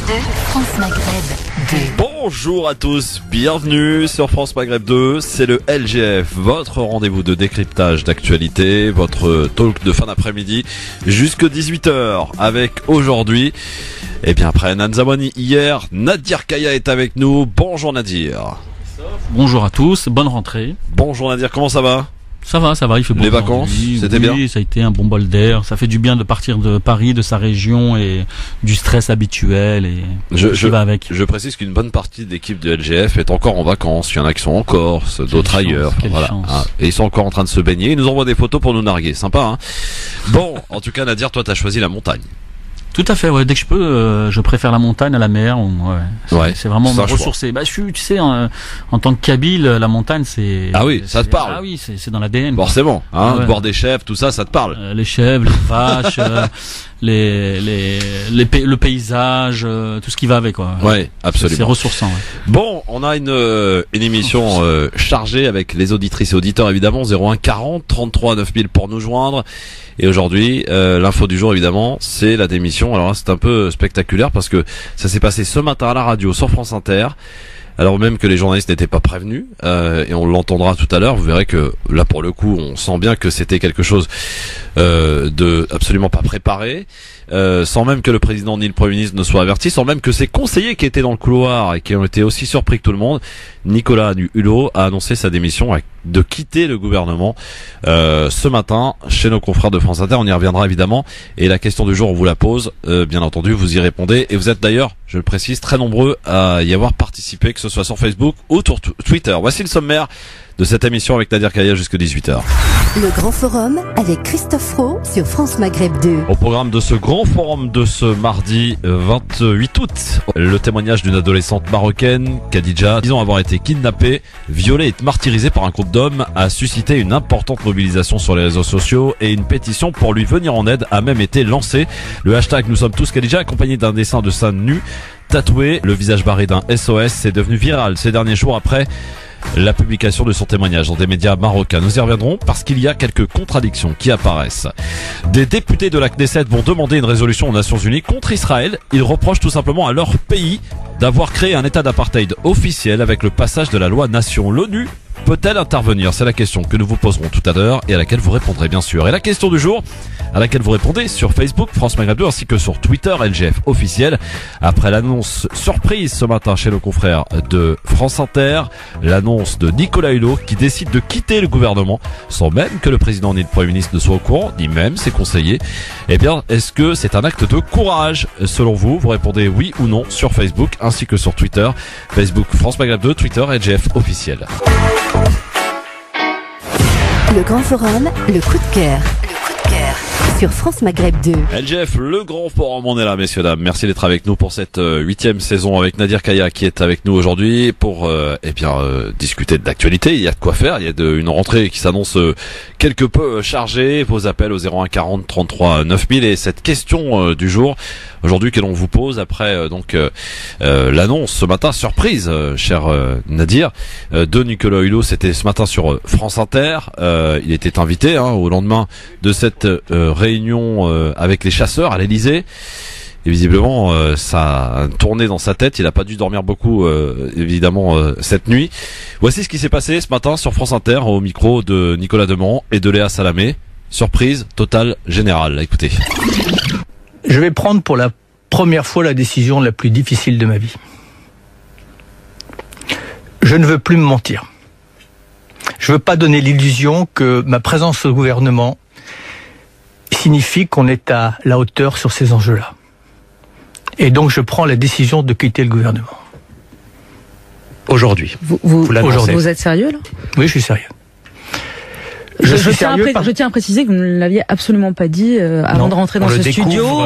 France Maghreb 2. Bonjour à tous, bienvenue sur France Maghreb 2, c'est le LGF, votre rendez-vous de décryptage d'actualité, votre talk de fin d'après-midi jusque 18h avec aujourd'hui, et bien après Nanzamani hier, Nadir Kaya est avec nous. Bonjour Nadir. Bonjour à tous, bonne rentrée. Bonjour Nadir, comment ça va ? Ça va, il fait beau. Les vacances, c'était bien ? Oui, ça a été un bon bol d'air. Ça fait du bien de partir de Paris, de sa région et du stress habituel et tout ce qui va avec. Je précise qu'une bonne partie de l'équipe de LGF est encore en vacances. Il y en a qui sont en Corse, d'autres ailleurs. Voilà. Et ils sont encore en train de se baigner. Ils nous envoient des photos pour nous narguer. Sympa, hein ? Bon, en tout cas, Nadir, toi, t'as choisi la montagne. Tout à fait, ouais. Dès que je peux, je préfère la montagne à la mer. Ouais. C'est vraiment me ressourcer. Bah, tu sais, en tant que Kabyle, la montagne, c'est. Ah oui, ça te parle. Ah oui, c'est dans l'ADN. Forcément, hein. Ouais. Boire des chèvres, tout ça, ça te parle. Les chèvres, les vaches, le paysage, tout ce qui va avec, quoi. Ouais, absolument. C'est ressourçant. Ouais. Bon, on a une émission chargée avec les auditrices et auditeurs évidemment. 01 40 33 9000 pour nous joindre. Et aujourd'hui, l'info du jour évidemment, c'est la démission. Alors là, c'est un peu spectaculaire parce que ça s'est passé ce matin à la radio sur France Inter. Alors même que les journalistes n'étaient pas prévenus, et on l'entendra tout à l'heure, vous verrez que là pour le coup on sent bien que c'était quelque chose de absolument pas préparé, sans même que le président ni le Premier ministre ne soient avertis, sans même que ses conseillers qui étaient dans le couloir et qui ont été aussi surpris que tout le monde. Nicolas Hulot a annoncé sa démission de quitter le gouvernement ce matin chez nos confrères de France Inter. On y reviendra évidemment, et la question du jour on vous la pose, bien entendu vous y répondez, et vous êtes d'ailleurs, je le précise, très nombreux à y avoir participé, que ce soit sur Facebook ou sur Twitter. Voici le sommaire de cette émission avec Nadir Kaya jusqu'à 18h. Le Grand Forum avec Christophe Roux sur France Maghreb 2. Au programme de ce Grand Forum de ce mardi 28 août, le témoignage d'une adolescente marocaine, Khadija, disant avoir été kidnappée, violée et martyrisée par un groupe d'hommes, a suscité une importante mobilisation sur les réseaux sociaux, et une pétition pour lui venir en aide a même été lancée. Le hashtag Nous sommes tous Khadija, accompagné d'un dessin de sa nue tatoué, le visage barré d'un SOS, est devenu viral ces derniers jours après la publication de son témoignage dans des médias marocains. Nous y reviendrons parce qu'il y a quelques contradictions qui apparaissent. Des députés de la Knesset vont demander une résolution aux Nations Unies contre Israël. Ils reprochent tout simplement à leur pays d'avoir créé un état d'apartheid officiel avec le passage de la loi Nation. L'ONU peut-elle intervenir ? C'est la question que nous vous poserons tout à l'heure et à laquelle vous répondrez bien sûr. Et la question du jour, à laquelle vous répondez sur Facebook France Maghreb 2 ainsi que sur Twitter LGF officiel. Après l'annonce surprise ce matin chez nos confrères de France Inter, l'annonce de Nicolas Hulot qui décide de quitter le gouvernement sans même que le président ni le Premier ministre ne soient au courant, ni même ses conseillers. Eh bien, est-ce que c'est un acte de courage ? Selon vous, vous répondez oui ou non sur Facebook ainsi que sur Twitter. Facebook France Maghreb 2, Twitter LGF officiel. Le Grand Forum, le coup de cœur. Sur France Maghreb 2. LGF, le Grand Forum, on est là, messieurs, dames. Merci d'être avec nous pour cette 8e saison avec Nadir Kaya qui est avec nous aujourd'hui pour discuter de l'actualité. Il y a de quoi faire, il y a une rentrée qui s'annonce quelque peu chargée. Vos appels au 01 40 33 9000 et cette question du jour aujourd'hui que l'on vous pose après l'annonce ce matin, surprise, cher Nadir, de Nicolas Hulot. C'était ce matin sur France Inter. Il était invité au lendemain de cette réunion avec les chasseurs à l'Elysée. Et visiblement, ça a tourné dans sa tête. Il n'a pas dû dormir beaucoup, évidemment, cette nuit. Voici ce qui s'est passé ce matin sur France Inter au micro de Nicolas Demorand et de Léa Salamé. Surprise totale générale. Écoutez. Je vais prendre pour la première fois la décision la plus difficile de ma vie. Je ne veux plus me mentir. Je ne veux pas donner l'illusion que ma présence au gouvernement signifie qu'on est à la hauteur sur ces enjeux-là. Et donc je prends la décision de quitter le gouvernement. Aujourd'hui. Vous êtes sérieux là ? Oui, je suis sérieux. Je tiens à préciser que vous ne l'aviez absolument pas dit avant de rentrer dans ce studio.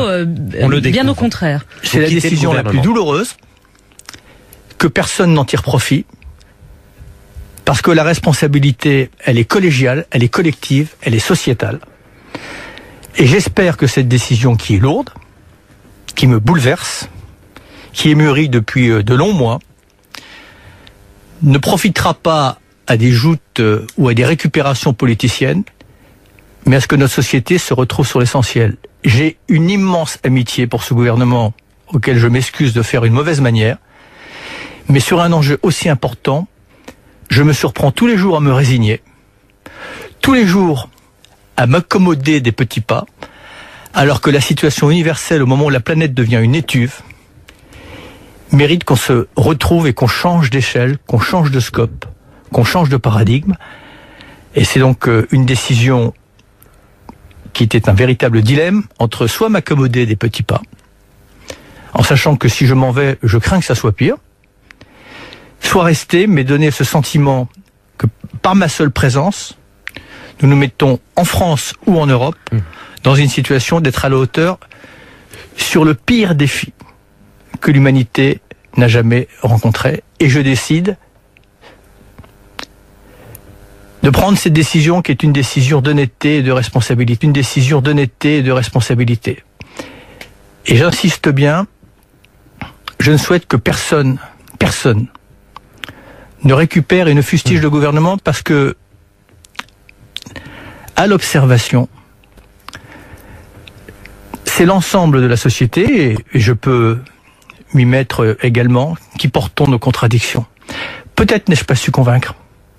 Bien au contraire. C'est la décision la plus douloureuse, que personne n'en tire profit, parce que la responsabilité, elle est collégiale, elle est collective, elle est sociétale. Et j'espère que cette décision qui est lourde, qui me bouleverse, qui est mûrie depuis de longs mois, ne profitera pas à des joutes ou à des récupérations politiciennes, mais à ce que notre société se retrouve sur l'essentiel. J'ai une immense amitié pour ce gouvernement auquel je m'excuse de faire une mauvaise manière. Mais sur un enjeu aussi important, je me surprends tous les jours à me résigner, tous les jours à m'accommoder des petits pas, alors que la situation universelle, au moment où la planète devient une étuve, mérite qu'on se retrouve et qu'on change d'échelle, qu'on change de scope, qu'on change de paradigme. Et c'est donc une décision qui était un véritable dilemme entre soit m'accommoder des petits pas, en sachant que si je m'en vais, je crains que ça soit pire, soit rester, mais donner ce sentiment que par ma seule présence, nous nous mettons en France ou en Europe dans une situation d'être à la hauteur sur le pire défi que l'humanité n'a jamais rencontré. Et je décide de prendre cette décision qui est une décision d'honnêteté et de responsabilité. Une décision d'honnêteté et de responsabilité. Et j'insiste bien, je ne souhaite que personne ne récupère et ne fustige le gouvernement, parce que à l'observation, c'est l'ensemble de la société, et je peux m'y mettre également, qui portons nos contradictions. Peut-être n'ai-je pas su convaincre,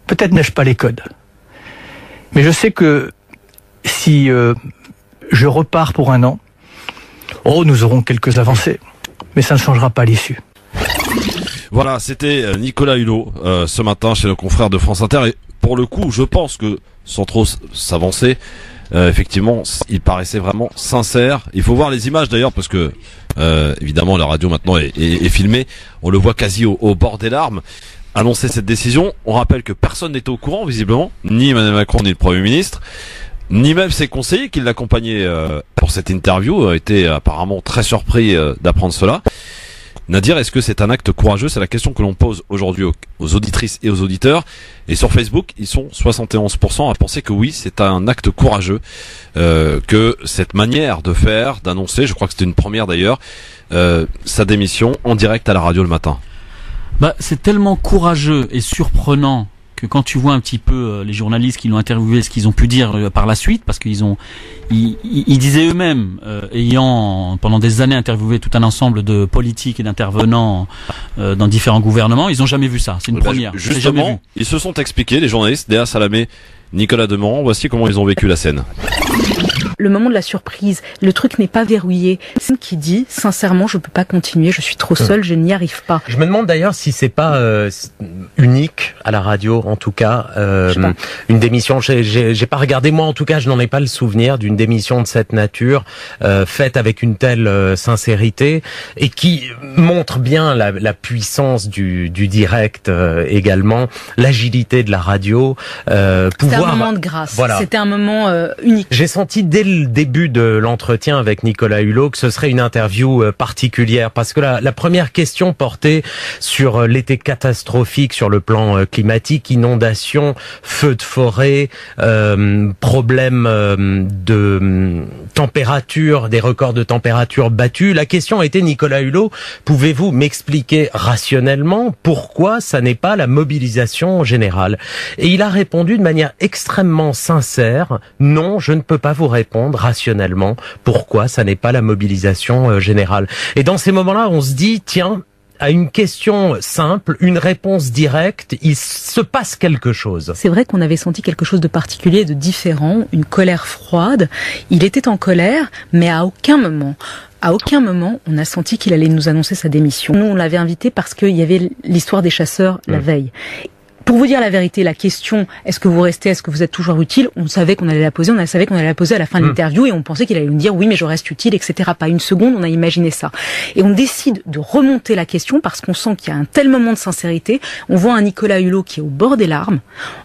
peut-être n'ai-je pas les codes, mais je sais que si je repars pour un an, nous aurons quelques avancées, mais ça ne changera pas l'issue. Voilà, c'était Nicolas Hulot ce matin chez nos confrères de France Inter, et pour le coup, je pense que sans trop s'avancer, effectivement, il paraissait vraiment sincère. Il faut voir les images d'ailleurs, parce que évidemment la radio maintenant est filmée. On le voit quasi au bord des larmes. Annoncer cette décision. On rappelle que personne n'était au courant visiblement, ni Emmanuel Macron ni le Premier ministre, ni même ses conseillers qui l'accompagnaient pour cette interview étaient apparemment très surpris d'apprendre cela. Nadir, est-ce que c'est un acte courageux? C'est la question que l'on pose aujourd'hui aux auditrices et aux auditeurs. Et sur Facebook, ils sont 71% à penser que oui, c'est un acte courageux, que cette manière de faire, d'annoncer, je crois que c'était une première d'ailleurs, sa démission en direct à la radio le matin. C'est tellement courageux et surprenant que quand tu vois un petit peu les journalistes qui l'ont interviewé, ce qu'ils ont pu dire par la suite, parce qu'ils disaient eux-mêmes, ayant pendant des années interviewé tout un ensemble de politiques et d'intervenants dans différents gouvernements, ils n'ont jamais vu ça. C'est une première. Justement, jamais vu. Ils se sont expliqués, les journalistes, Léa Salamé, Nicolas Demorand, voici comment ils ont vécu la scène. Le moment de la surprise, le truc n'est pas verrouillé. C'est qui dit, sincèrement, je peux pas continuer, je suis trop seul, je n'y arrive pas. Je me demande d'ailleurs si c'est pas unique à la radio, en tout cas, une démission. J'ai pas regardé, moi en tout cas, je n'en ai pas le souvenir d'une démission de cette nature, faite avec une telle sincérité, et qui montre bien la puissance du direct également, l'agilité de la radio. C'était un moment de grâce. Voilà. C'était un moment unique. J'ai senti dès le début de l'entretien avec Nicolas Hulot que ce serait une interview particulière, parce que la première question portait sur l'été catastrophique sur le plan climatique, inondations, feux de forêt, problèmes de température, des records de température battus. La question a été, Nicolas Hulot, pouvez-vous m'expliquer rationnellement pourquoi ça n'est pas la mobilisation générale? Et il a répondu de manière extrêmement sincère, non, je ne peux pas vous répondre rationnellement pourquoi ça n'est pas la mobilisation générale. Et dans ces moments-là, on se dit, tiens, à une question simple, une réponse directe, il se passe quelque chose. C'est vrai qu'on avait senti quelque chose de particulier, de différent, une colère froide. Il était en colère, mais à aucun moment, on a senti qu'il allait nous annoncer sa démission. Nous, on l'avait invité parce qu'il y avait l'histoire des chasseurs la veille. Pour vous dire la vérité, la question, est-ce que vous restez, est-ce que vous êtes toujours utile, on savait qu'on allait la poser, on savait qu'on allait la poser à la fin de l'interview, et on pensait qu'il allait nous dire oui, mais je reste utile, etc. Pas une seconde, on a imaginé ça. Et on décide de remonter la question parce qu'on sent qu'il y a un tel moment de sincérité. On voit un Nicolas Hulot qui est au bord des larmes,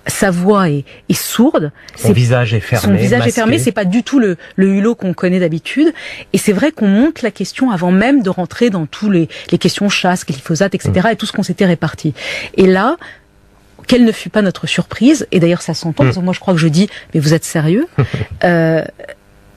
sa voix est sourde. Son visage est fermé. Son visage est fermé, c'est pas du tout le Hulot qu'on connaît d'habitude. Et c'est vrai qu'on monte la question avant même de rentrer dans tous les questions chasse, glyphosate, etc. et tout ce qu'on s'était réparti. Et là, quelle ne fut pas notre surprise, et d'ailleurs ça s'entend, parce que moi je crois que je dis, mais vous êtes sérieux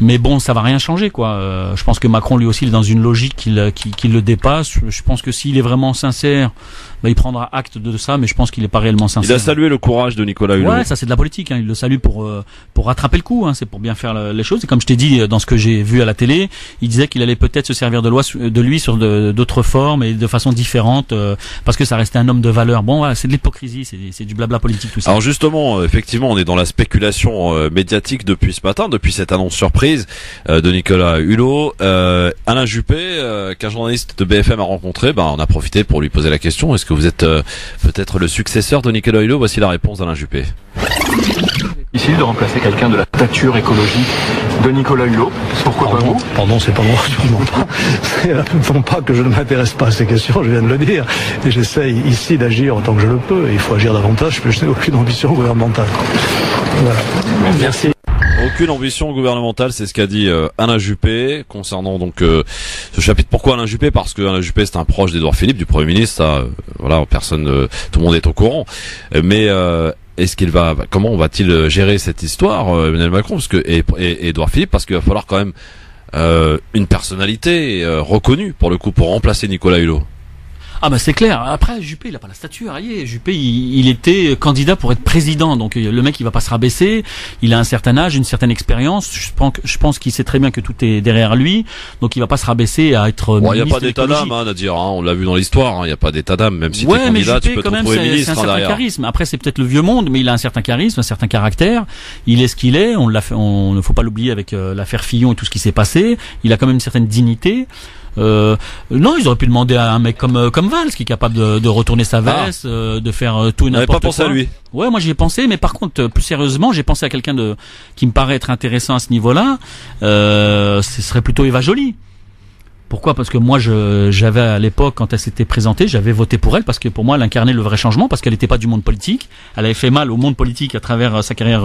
Mais bon, ça va rien changer, quoi. Je pense que Macron, lui aussi, il est dans une logique qui le dépasse. Je pense que s'il est vraiment sincère, il prendra acte de ça, mais je pense qu'il n'est pas réellement sincère. Il a salué le courage de Nicolas Hulot. Ouais, ça c'est de la politique. Il le salue pour rattraper le coup. C'est pour bien faire les choses. Et comme je t'ai dit dans ce que j'ai vu à la télé, il disait qu'il allait peut-être se servir de lui sur d'autres formes et de façon différente, parce que ça restait un homme de valeur. Bon, voilà, c'est de l'hypocrisie, c'est du blabla politique tout ça. Alors justement, effectivement, on est dans la spéculation médiatique depuis ce matin, depuis cette annonce surprise de Nicolas Hulot. Alain Juppé, qu'un journaliste de BFM a rencontré, on a profité pour lui poser la question. Est-ce que vous êtes peut-être le successeur de Nicolas Hulot? Voici la réponse d'Alain Juppé. Difficile de remplacer quelqu'un de la stature écologique de Nicolas Hulot. Pourquoi pas vous? Pardon, c'est pas moi, absolument pas. Non pas que je ne m'intéresse pas à ces questions, je viens de le dire. Et j'essaye ici d'agir autant que je le peux. Et il faut agir davantage, mais je n'ai aucune ambition gouvernementale. Voilà. Merci. Aucune ambition gouvernementale, c'est ce qu'a dit Alain Juppé concernant donc ce chapitre. Pourquoi Alain Juppé? Parce que Alain Juppé c'est un proche d'Édouard Philippe, du Premier ministre. Ça, voilà, personne, tout le monde est au courant. Mais est-ce qu'il comment va-t-il gérer cette histoire, Emmanuel Macron, parce que et Édouard Philippe, parce qu'il va falloir quand même une personnalité reconnue pour le coup pour remplacer Nicolas Hulot. Ah c'est clair. Après Juppé, il a pas la stature. Juppé, il était candidat pour être président. Donc le mec, il va pas se rabaisser. Il a un certain âge, une certaine expérience. Je pense qu'il sait très bien que tout est derrière lui. Donc il va pas se rabaisser à être ministre. Il y a pas d'état d'âme, Nadir. On l'a vu dans l'histoire. Il y a pas d'état d'âme. Même si t'es candidat, tu peux te retrouver ministre. C'est un certain charisme. Après, c'est peut-être le vieux monde, mais il a un certain charisme, un certain caractère. Il est ce qu'il est. On ne faut pas l'oublier avec l'affaire Fillon et tout ce qui s'est passé. Il a quand même une certaine dignité. Non, ils auraient pu demander à un mec comme Valls, qui est capable de retourner sa veste, de faire tout et n'importe quoi. Pas pensé à lui. Ouais, moi j'y ai pensé, mais par contre, plus sérieusement, j'ai pensé à quelqu'un qui me paraît être intéressant à ce niveau-là. Ce serait plutôt Eva Joly. Pourquoi? Parce que moi, j'avais à l'époque, quand elle s'était présentée, j'avais voté pour elle parce que pour moi, elle incarnait le vrai changement, parce qu'elle n'était pas du monde politique. Elle avait fait mal au monde politique à travers sa carrière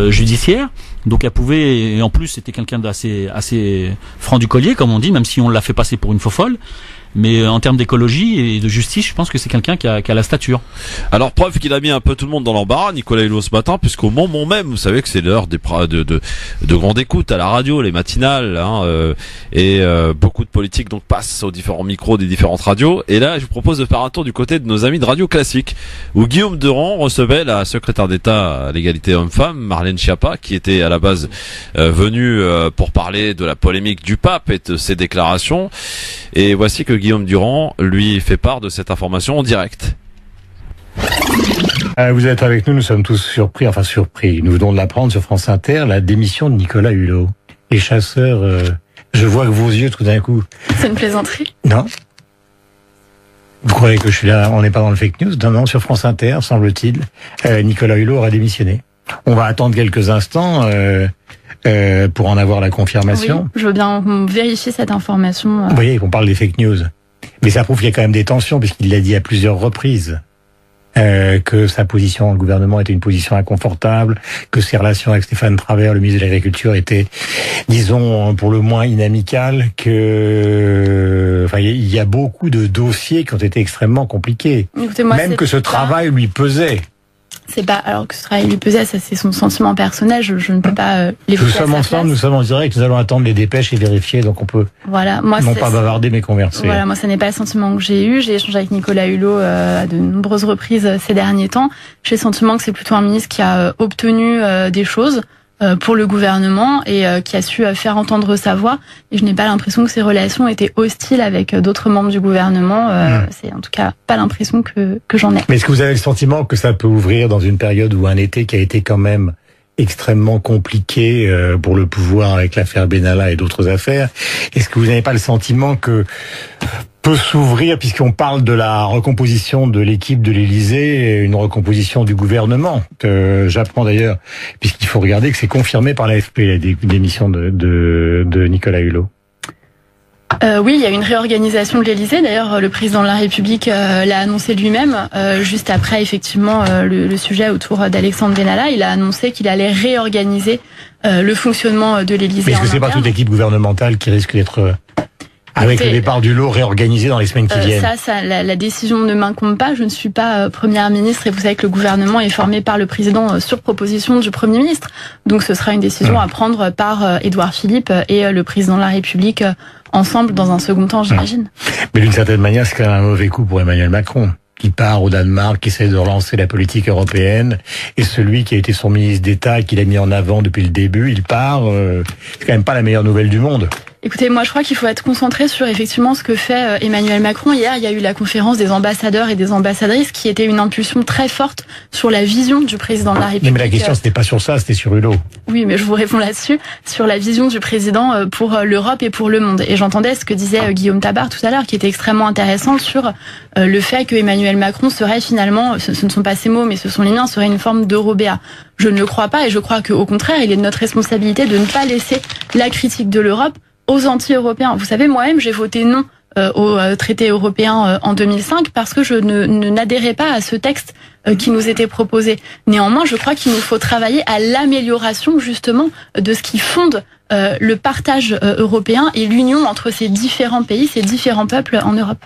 judiciaire. Donc elle pouvait, et en plus, c'était quelqu'un d'assez franc du collier, comme on dit, même si on l'a fait passer pour une faux folle. Mais en termes d'écologie et de justice, je pense que c'est quelqu'un qui a la stature. Alors preuve qu'il a mis un peu tout le monde dans l'embarras, Nicolas Hulot ce matin, puisqu'au moment même, vous savez que c'est l'heure de grande écoute à la radio, les matinales, et beaucoup de politiques donc passent aux différents micros des différentes radios. Et là, je vous propose de faire un tour du côté de nos amis de Radio Classique, où Guillaume Durand recevait la secrétaire d'État à l'égalité homme-femme, Marlène Schiappa, qui était à la base venue pour parler de la polémique du pape et de ses déclarations. Et voici que Guillaume Durand lui fait part de cette information en direct. Vous êtes avec nous, nous sommes tous surpris. Nous venons de l'apprendre sur France Inter, la démission de Nicolas Hulot. Les chasseurs, je vois que vos yeux tout d'un coup... C'est une plaisanterie? Non. Vous croyez que je suis là, on n'est pas dans le fake news? Non, sur France Inter, semble-t-il, Nicolas Hulot aura démissionné. On va attendre quelques instants pour en avoir la confirmation. Oui, je veux bien vérifier cette information. Vous voyez, on parle des fake news. Mais ça prouve qu'il y a quand même des tensions, puisqu'il l'a dit à plusieurs reprises, que sa position dans le gouvernement était une position inconfortable, que ses relations avec Stéphane Travert, le ministre de l'Agriculture, étaient, disons, pour le moins inamicales, il y a beaucoup de dossiers qui ont été extrêmement compliqués. Écoutez, moi, même que ce travail lui pesait. C'est pas, alors que ce travail lui pesait, ça c'est son sentiment personnel, je ne peux pas l'évoquer. Nous sommes ensemble, nous sommes en direct, nous allons attendre les dépêches et vérifier, donc on peut non pas bavarder mais converser. Voilà, moi ça n'est pas le sentiment que j'ai eu, j'ai échangé avec Nicolas Hulot à de nombreuses reprises ces derniers temps. J'ai le sentiment que c'est plutôt un ministre qui a obtenu des choses pour le gouvernement et qui a su faire entendre sa voix. Et je n'ai pas l'impression que ses relations étaient hostiles avec d'autres membres du gouvernement. C'est en tout cas pas l'impression que j'en ai. Mais est-ce que vous avez le sentiment que ça peut ouvrir dans une période où un été qui a été quand même extrêmement compliqué pour le pouvoir avec l'affaire Benalla et d'autres affaires? Est-ce que vous n'avez pas le sentiment que peut s'ouvrir, puisqu'on parle de la recomposition de l'équipe de l'Élysée, une recomposition du gouvernement? J'apprends d'ailleurs, puisqu'il faut regarder que c'est confirmé par l'AFP, la démission de Nicolas Hulot. Oui, il y a une réorganisation de l'Élysée. D'ailleurs, le président de la République l'a annoncé lui-même. Juste après, effectivement, le sujet autour d'Alexandre Benalla, il a annoncé qu'il allait réorganiser le fonctionnement de l'Élysée. Mais est-ce que c'est pas toute l'équipe gouvernementale qui risque d'être Avec le départ du lot réorganisé dans les semaines qui viennent. La décision ne m'incombe pas. Je ne suis pas première ministre et vous savez que le gouvernement est formé par le président sur proposition du Premier ministre. Donc ce sera une décision à prendre par Édouard Philippe et le président de la République ensemble dans un second temps, j'imagine. Mais d'une certaine manière, c'est quand même un mauvais coup pour Emmanuel Macron, qui part au Danemark, qui essaie de relancer la politique européenne, et celui qui a été son ministre d'État et qui l'a mis en avant depuis le début, il part. C'est quand même pas la meilleure nouvelle du monde. Écoutez, moi je crois qu'il faut être concentré sur effectivement ce que fait Emmanuel Macron. Hier, il y a eu la conférence des ambassadeurs et des ambassadrices qui était une impulsion très forte sur la vision du président de la République. Mais la question c'était pas sur ça, c'était sur Hulot. Oui, mais je vous réponds là-dessus, sur la vision du président pour l'Europe et pour le monde. Et j'entendais ce que disait Guillaume Tabar tout à l'heure, qui était extrêmement intéressant sur le fait que Emmanuel Macron serait finalement, ce ne sont pas ses mots, mais ce sont les miens, serait une forme d'Eurobéa. Je ne le crois pas et je crois qu'au contraire, il est de notre responsabilité de ne pas laisser la critique de l'Europe aux anti-européens. Vous savez, moi-même, j'ai voté non au traité européen en 2005 parce que je n'adhérais pas à ce texte qui nous était proposé. Néanmoins, je crois qu'il nous faut travailler à l'amélioration justement de ce qui fonde le partage européen et l'union entre ces différents pays, ces différents peuples en Europe.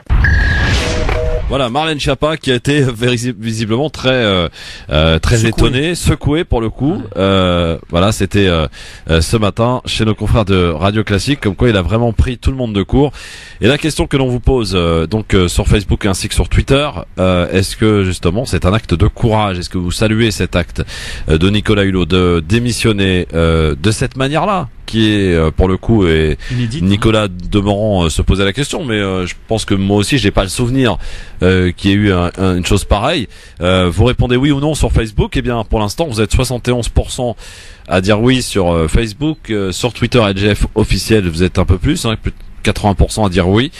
Voilà, Marlène Schiappa qui a été visiblement très étonnée, secouée pour le coup. Voilà, c'était ce matin chez nos confrères de Radio Classique, comme quoi il a vraiment pris tout le monde de court. Et la question que l'on vous pose donc sur Facebook ainsi que sur Twitter, est-ce que justement c'est un acte de courage? Est-ce que vous saluez cet acte de Nicolas Hulot de démissionner de cette manière-là? Qui est pour le coup et inédite, Nicolas Demorand se posait la question, mais je pense que moi aussi j'ai pas le souvenir qu'il y ait eu une chose pareille. Vous répondez oui ou non sur Facebook. Eh bien pour l'instant vous êtes 71% à dire oui sur Facebook, sur Twitter LGF officiel vous êtes un peu plus, plus de 80% à dire oui.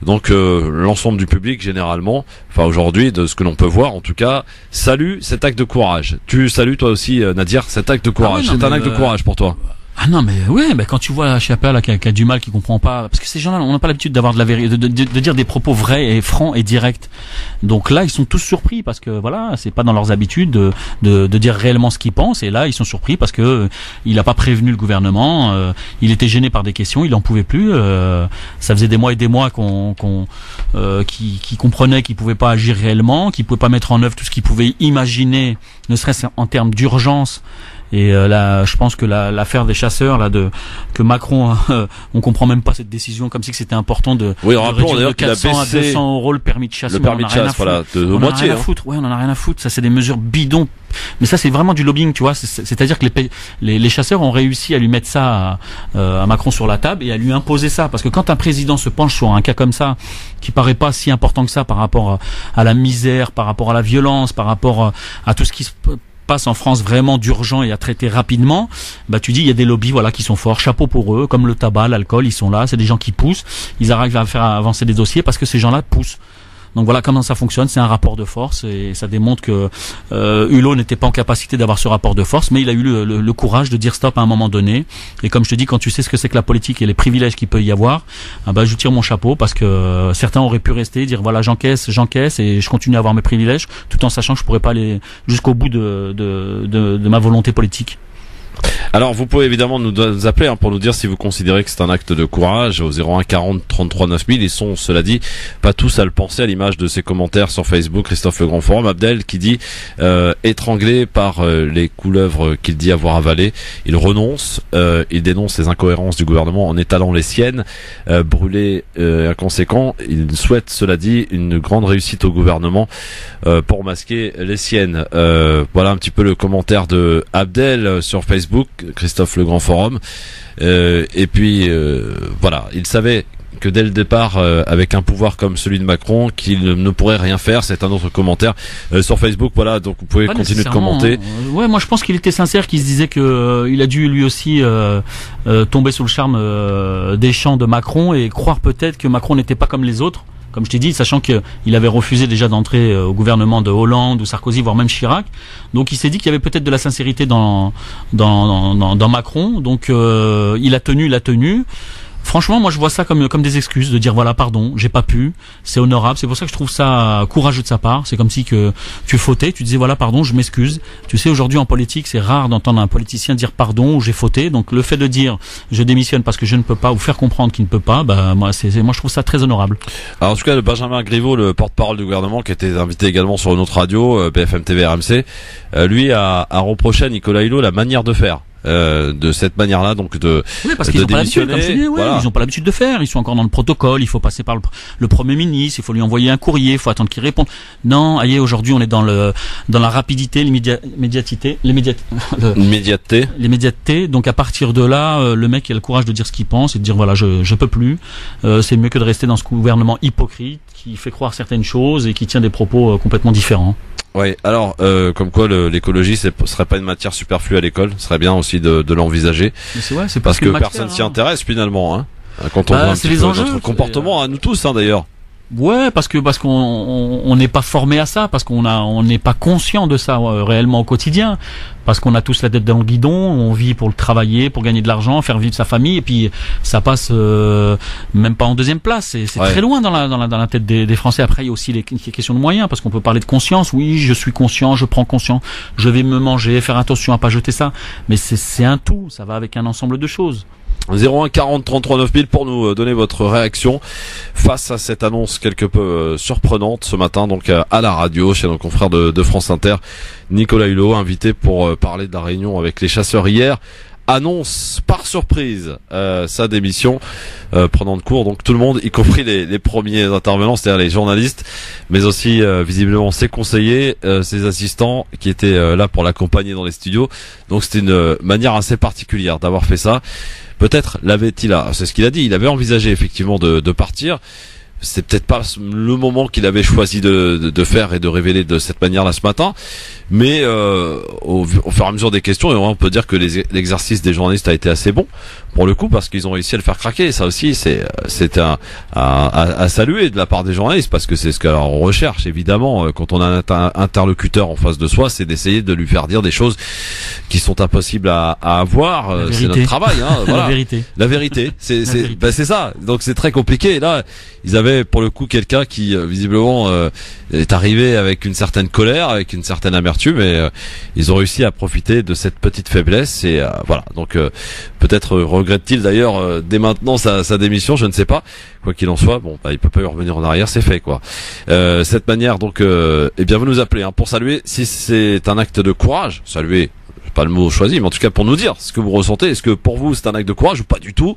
Donc l'ensemble du public généralement, enfin aujourd'hui de ce que l'on peut voir en tout cas, salue cet acte de courage. Tu salues toi aussi Nadir cet acte de courage? C'est un acte de courage pour toi? Ah non, mais ouais, quand tu vois Schiappa là qui a du mal, qui comprend pas, parce que ces gens-là, on n'a pas l'habitude d'avoir de la vérité, de dire des propos vrais et francs et directs. Donc là, ils sont tous surpris parce que voilà, c'est pas dans leurs habitudes de dire réellement ce qu'ils pensent. Et là, ils sont surpris parce que il a pas prévenu le gouvernement. Il était gêné par des questions, il en pouvait plus. Ça faisait des mois et des mois qu'il comprenait qu'il pouvait pas agir réellement, qu'il pouvait pas mettre en œuvre tout ce qu'il pouvait imaginer, ne serait-ce en termes d'urgence. Et là, je pense que l'affaire des chasseurs, là, que Macron, on comprend même pas cette décision, comme si que c'était important de rappelons réduire de 400 à 200 € le permis de chasse. Le permis de chasse, voilà, de moitié. Ouais, on en a rien à foutre. Ça, c'est des mesures bidons. Mais ça, c'est vraiment du lobbying, tu vois. C'est-à-dire que les chasseurs ont réussi à lui mettre ça à Macron sur la table et à lui imposer ça. Parce que quand un président se penche sur un cas comme ça, qui paraît pas si important que ça par rapport à la misère, par rapport à la violence, par rapport à tout ce qui se passe en France vraiment d'urgent et à traiter rapidement, bah tu dis il y a des lobbies voilà qui sont forts, chapeau pour eux, comme le tabac, l'alcool, ils sont là, c'est des gens qui poussent, ils arrivent à faire avancer des dossiers parce que ces gens-là poussent. Donc voilà comment ça fonctionne, c'est un rapport de force et ça démontre que Hulot n'était pas en capacité d'avoir ce rapport de force, mais il a eu le courage de dire stop à un moment donné. Et comme je te dis, quand tu sais ce que c'est que la politique et les privilèges qu'il peut y avoir, bah je tire mon chapeau parce que certains auraient pu rester, dire voilà j'encaisse et je continue à avoir mes privilèges, tout en sachant que je pourrais pas aller jusqu'au bout de ma volonté politique. Alors vous pouvez évidemment nous appeler pour nous dire si vous considérez que c'est un acte de courage au 01 40 33 9000. Ils sont, cela dit, pas tous à le penser à l'image de ses commentaires sur Facebook. Christophe Le Grand Forum, Abdel qui dit étranglé par les couleuvres qu'il dit avoir avalées, il renonce, il dénonce les incohérences du gouvernement en étalant les siennes, brûlé inconséquent. Il souhaite, cela dit, une grande réussite au gouvernement pour masquer les siennes. Voilà un petit peu le commentaire de Abdel sur Facebook. Christophe Le Grand Forum, et puis voilà, il savait que dès le départ, avec un pouvoir comme celui de Macron, qu'il ne pourrait rien faire. C'est un autre commentaire sur Facebook. Voilà, donc vous pouvez continuer de commenter. Ouais, moi je pense qu'il était sincère, qu'il se disait que il a dû lui aussi tomber sous le charme des chants de Macron et croire peut-être que Macron n'était pas comme les autres. Comme je t'ai dit, sachant qu'il avait refusé déjà d'entrer au gouvernement de Hollande ou Sarkozy, voire même Chirac. Donc il s'est dit qu'il y avait peut-être de la sincérité dans Macron. Donc il a tenu. Franchement, moi je vois ça comme des excuses, de dire voilà, pardon, j'ai pas pu, c'est honorable. C'est pour ça que je trouve ça courageux de sa part. C'est comme si que tu fautais, tu disais voilà, pardon, je m'excuse. Tu sais, aujourd'hui en politique, c'est rare d'entendre un politicien dire pardon ou j'ai fauté. Donc le fait de dire je démissionne parce que je ne peux pas, ou faire comprendre qu'il ne peut pas, moi je trouve ça très honorable. Alors en tout cas, le Benjamin Griveaux, le porte-parole du gouvernement, qui était invité également sur une autre radio, BFM TV RMC, lui a reproché à Nicolas Hulot la manière de faire. De cette manière-là, donc oui, parce qu'ils n'ont pas l'habitude, comme je dis, voilà. Ils n'ont pas l'habitude de faire. Ils sont encore dans le protocole. Il faut passer par le Premier ministre. Il faut lui envoyer un courrier. Il faut attendre qu'il réponde. Non, allez, aujourd'hui, on est dans la rapidité, l'immédiateté. Donc à partir de là, le mec il a le courage de dire ce qu'il pense et de dire voilà, je peux plus. C'est mieux que de rester dans ce gouvernement hypocrite qui fait croire certaines choses et qui tient des propos complètement différents. Ouais, alors comme quoi l'écologie serait pas une matière superflue à l'école, ce serait bien aussi de l'envisager. C'est parce que personne s'y intéresse finalement, hein. Quand on voit un petit peu notre comportement à nous tous, hein, d'ailleurs. Ouais, parce qu'on n'est pas formé à ça, parce on n'est pas conscient de ça réellement au quotidien, parce qu'on a tous la tête dans le guidon, on vit pour le travailler, pour gagner de l'argent, faire vivre sa famille, et puis ça passe même pas en deuxième place. C'est très loin dans la tête des Français. Après, il y a aussi les questions de moyens, parce qu'on peut parler de conscience. Oui, je suis conscient, je prends conscience, je vais me manger, faire attention à pas jeter ça, mais c'est un tout, ça va avec un ensemble de choses. 01 40 33 9000 pour nous donner votre réaction face à cette annonce quelque peu surprenante ce matin, donc à la radio chez nos confrères de France Inter. Nicolas Hulot, invité pour parler de la réunion avec les chasseurs hier, annonce par surprise sa démission, prenant de court donc tout le monde, y compris les premiers intervenants, c'est-à-dire les journalistes, mais aussi visiblement ses conseillers, ses assistants qui étaient là pour l'accompagner dans les studios. Donc c'était une manière assez particulière d'avoir fait ça. Peut-être c'est ce qu'il a dit, il avait envisagé effectivement de partir. C'est peut-être pas le moment qu'il avait choisi de faire et de révéler de cette manière-là ce matin, mais au fur et à mesure des questions, on peut dire que l'exercice des journalistes a été assez bon pour le coup, parce qu'ils ont réussi à le faire craquer. Et ça aussi, c'est à saluer de la part des journalistes, parce que c'est ce qu'on recherche évidemment quand on a un interlocuteur en face de soi, c'est d'essayer de lui faire dire des choses qui sont impossibles à avoir. C'est notre travail, hein, voilà. La vérité, c'est ça. Donc c'est très compliqué. Et là, ils avaient pour le coup quelqu'un qui visiblement est arrivé avec une certaine colère, avec une certaine amertume, et ils ont réussi à profiter de cette petite faiblesse. Et voilà. Donc peut-être regrette-t-il d'ailleurs dès maintenant sa démission, je ne sais pas. Quoi qu'il en soit, bon, il peut pas y revenir en arrière, c'est fait quoi. Cette manière donc, eh bien vous nous appelez pour saluer si c'est un acte de courage, saluer. Pas le mot choisi, mais en tout cas pour nous dire ce que vous ressentez. Est-ce que pour vous c'est un acte de courage ou pas du tout,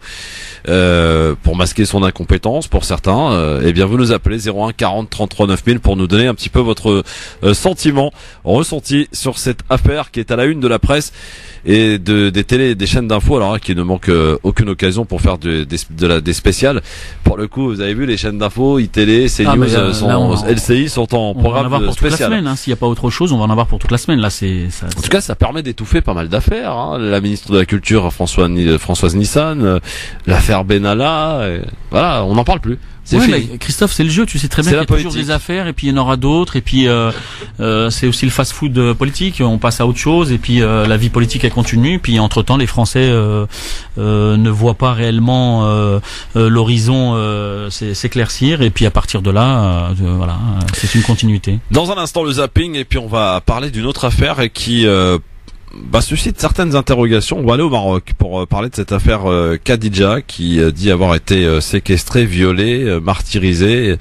pour masquer son incompétence pour certains? Eh bien vous nous appelez 01 40 33 9000 pour nous donner un petit peu votre sentiment, ressenti sur cette affaire qui est à la une de la presse et des télés, des chaînes d'infos, alors qui ne manque aucune occasion pour faire des spéciales. Pour le coup, vous avez vu les chaînes d'infos, iTélé, CNews, LCI sont en programme spécial. On va en avoir pour toute la semaine, s'il n'y a pas autre chose, on va en avoir pour toute la semaine. Là, en tout cas, ça permet d'étouffer pas mal d'affaires. Hein. La ministre de la Culture, Françoise Nissan, l'affaire Benalla, voilà, on n'en parle plus. Mais Christophe, c'est le jeu, tu sais très bien qu'il y a toujours des affaires, et puis il y en aura d'autres, et puis c'est aussi le fast-food politique, on passe à autre chose, et puis la vie politique elle continue, puis entre-temps les Français ne voient pas réellement l'horizon s'éclaircir, et puis à partir de là, voilà, c'est une continuité. Dans un instant le zapping, et puis on va parler d'une autre affaire qui suscite certaines interrogations. On va aller au Maroc pour parler de cette affaire Khadija qui dit avoir été séquestrée, violée, martyrisée,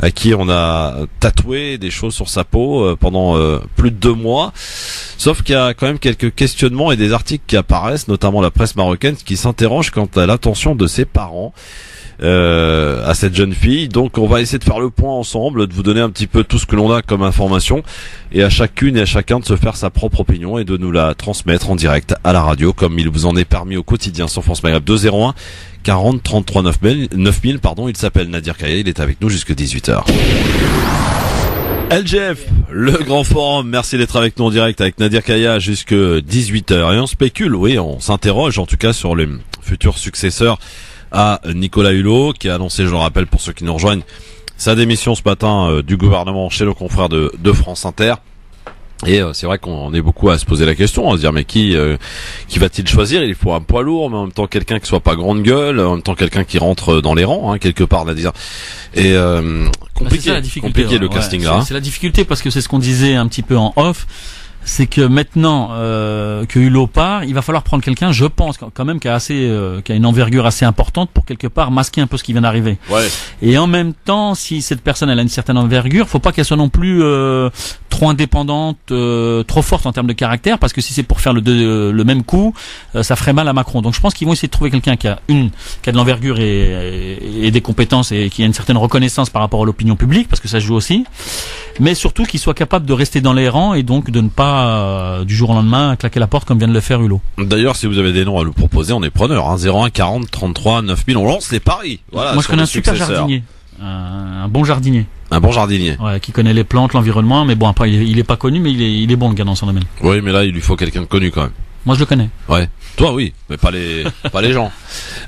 à qui on a tatoué des choses sur sa peau pendant plus de 2 mois. Sauf qu'il y a quand même quelques questionnements et des articles qui apparaissent, notamment la presse marocaine, qui s'interroge quant à l'attention de ses parents à cette jeune fille. Donc on va essayer de faire le point ensemble, de vous donner un petit peu tout ce que l'on a comme information, et à chacune et à chacun de se faire sa propre opinion et de nous la transmettre en direct à la radio, comme il vous en est permis au quotidien sur France Maghreb. 201 40 33 9000. Il s'appelle Nadir Kaya, il est avec nous jusqu'à 18h. LGF, le grand forum, merci d'être avec nous en direct avec Nadir Kaya jusqu'à 18h. Et on spécule, on s'interroge en tout cas sur les futurs successeurs à Nicolas Hulot, qui a annoncé, je le rappelle pour ceux qui nous rejoignent, sa démission ce matin du gouvernement chez nos confrères de France Inter. Et c'est vrai qu'on est beaucoup à se poser la question, à se dire mais qui va-t-il choisir? Il faut un poids lourd, mais en même temps quelqu'un qui soit pas grande gueule, en même temps quelqu'un qui rentre dans les rangs, hein, quelque part, à dire. Et compliqué, compliqué le casting là. C'est la difficulté parce que c'est ce qu'on disait un petit peu en off. C'est que maintenant que Hulot part, il va falloir prendre quelqu'un, je pense quand même qui a une envergure assez importante pour quelque part masquer un peu ce qui vient d'arriver. Ouais. Et en même temps, si cette personne elle a une certaine envergure, faut pas qu'elle soit non plus trop indépendante, trop forte en termes de caractère, parce que si c'est pour faire le même coup, ça ferait mal à Macron. Donc je pense qu'ils vont essayer de trouver quelqu'un qui a de l'envergure et des compétences et qui a une certaine reconnaissance par rapport à l'opinion publique, parce que ça joue aussi, mais surtout qu'il soit capable de rester dans les rangs et donc de ne pas du jour au lendemain claquer la porte comme vient de le faire Hulot. D'ailleurs, si vous avez des noms à nous proposer, on est preneur. 01 40 33 9000, on lance les paris. Voilà. Moi je connais un super jardinier, un bon jardinier. Un bon jardinier. Ouais, qui connaît les plantes, l'environnement, mais bon après il est pas connu, mais il est bon le gars dans son domaine. Oui, mais là il lui faut quelqu'un de connu quand même. Moi je le connais. Ouais. Toi oui, mais pas les gens.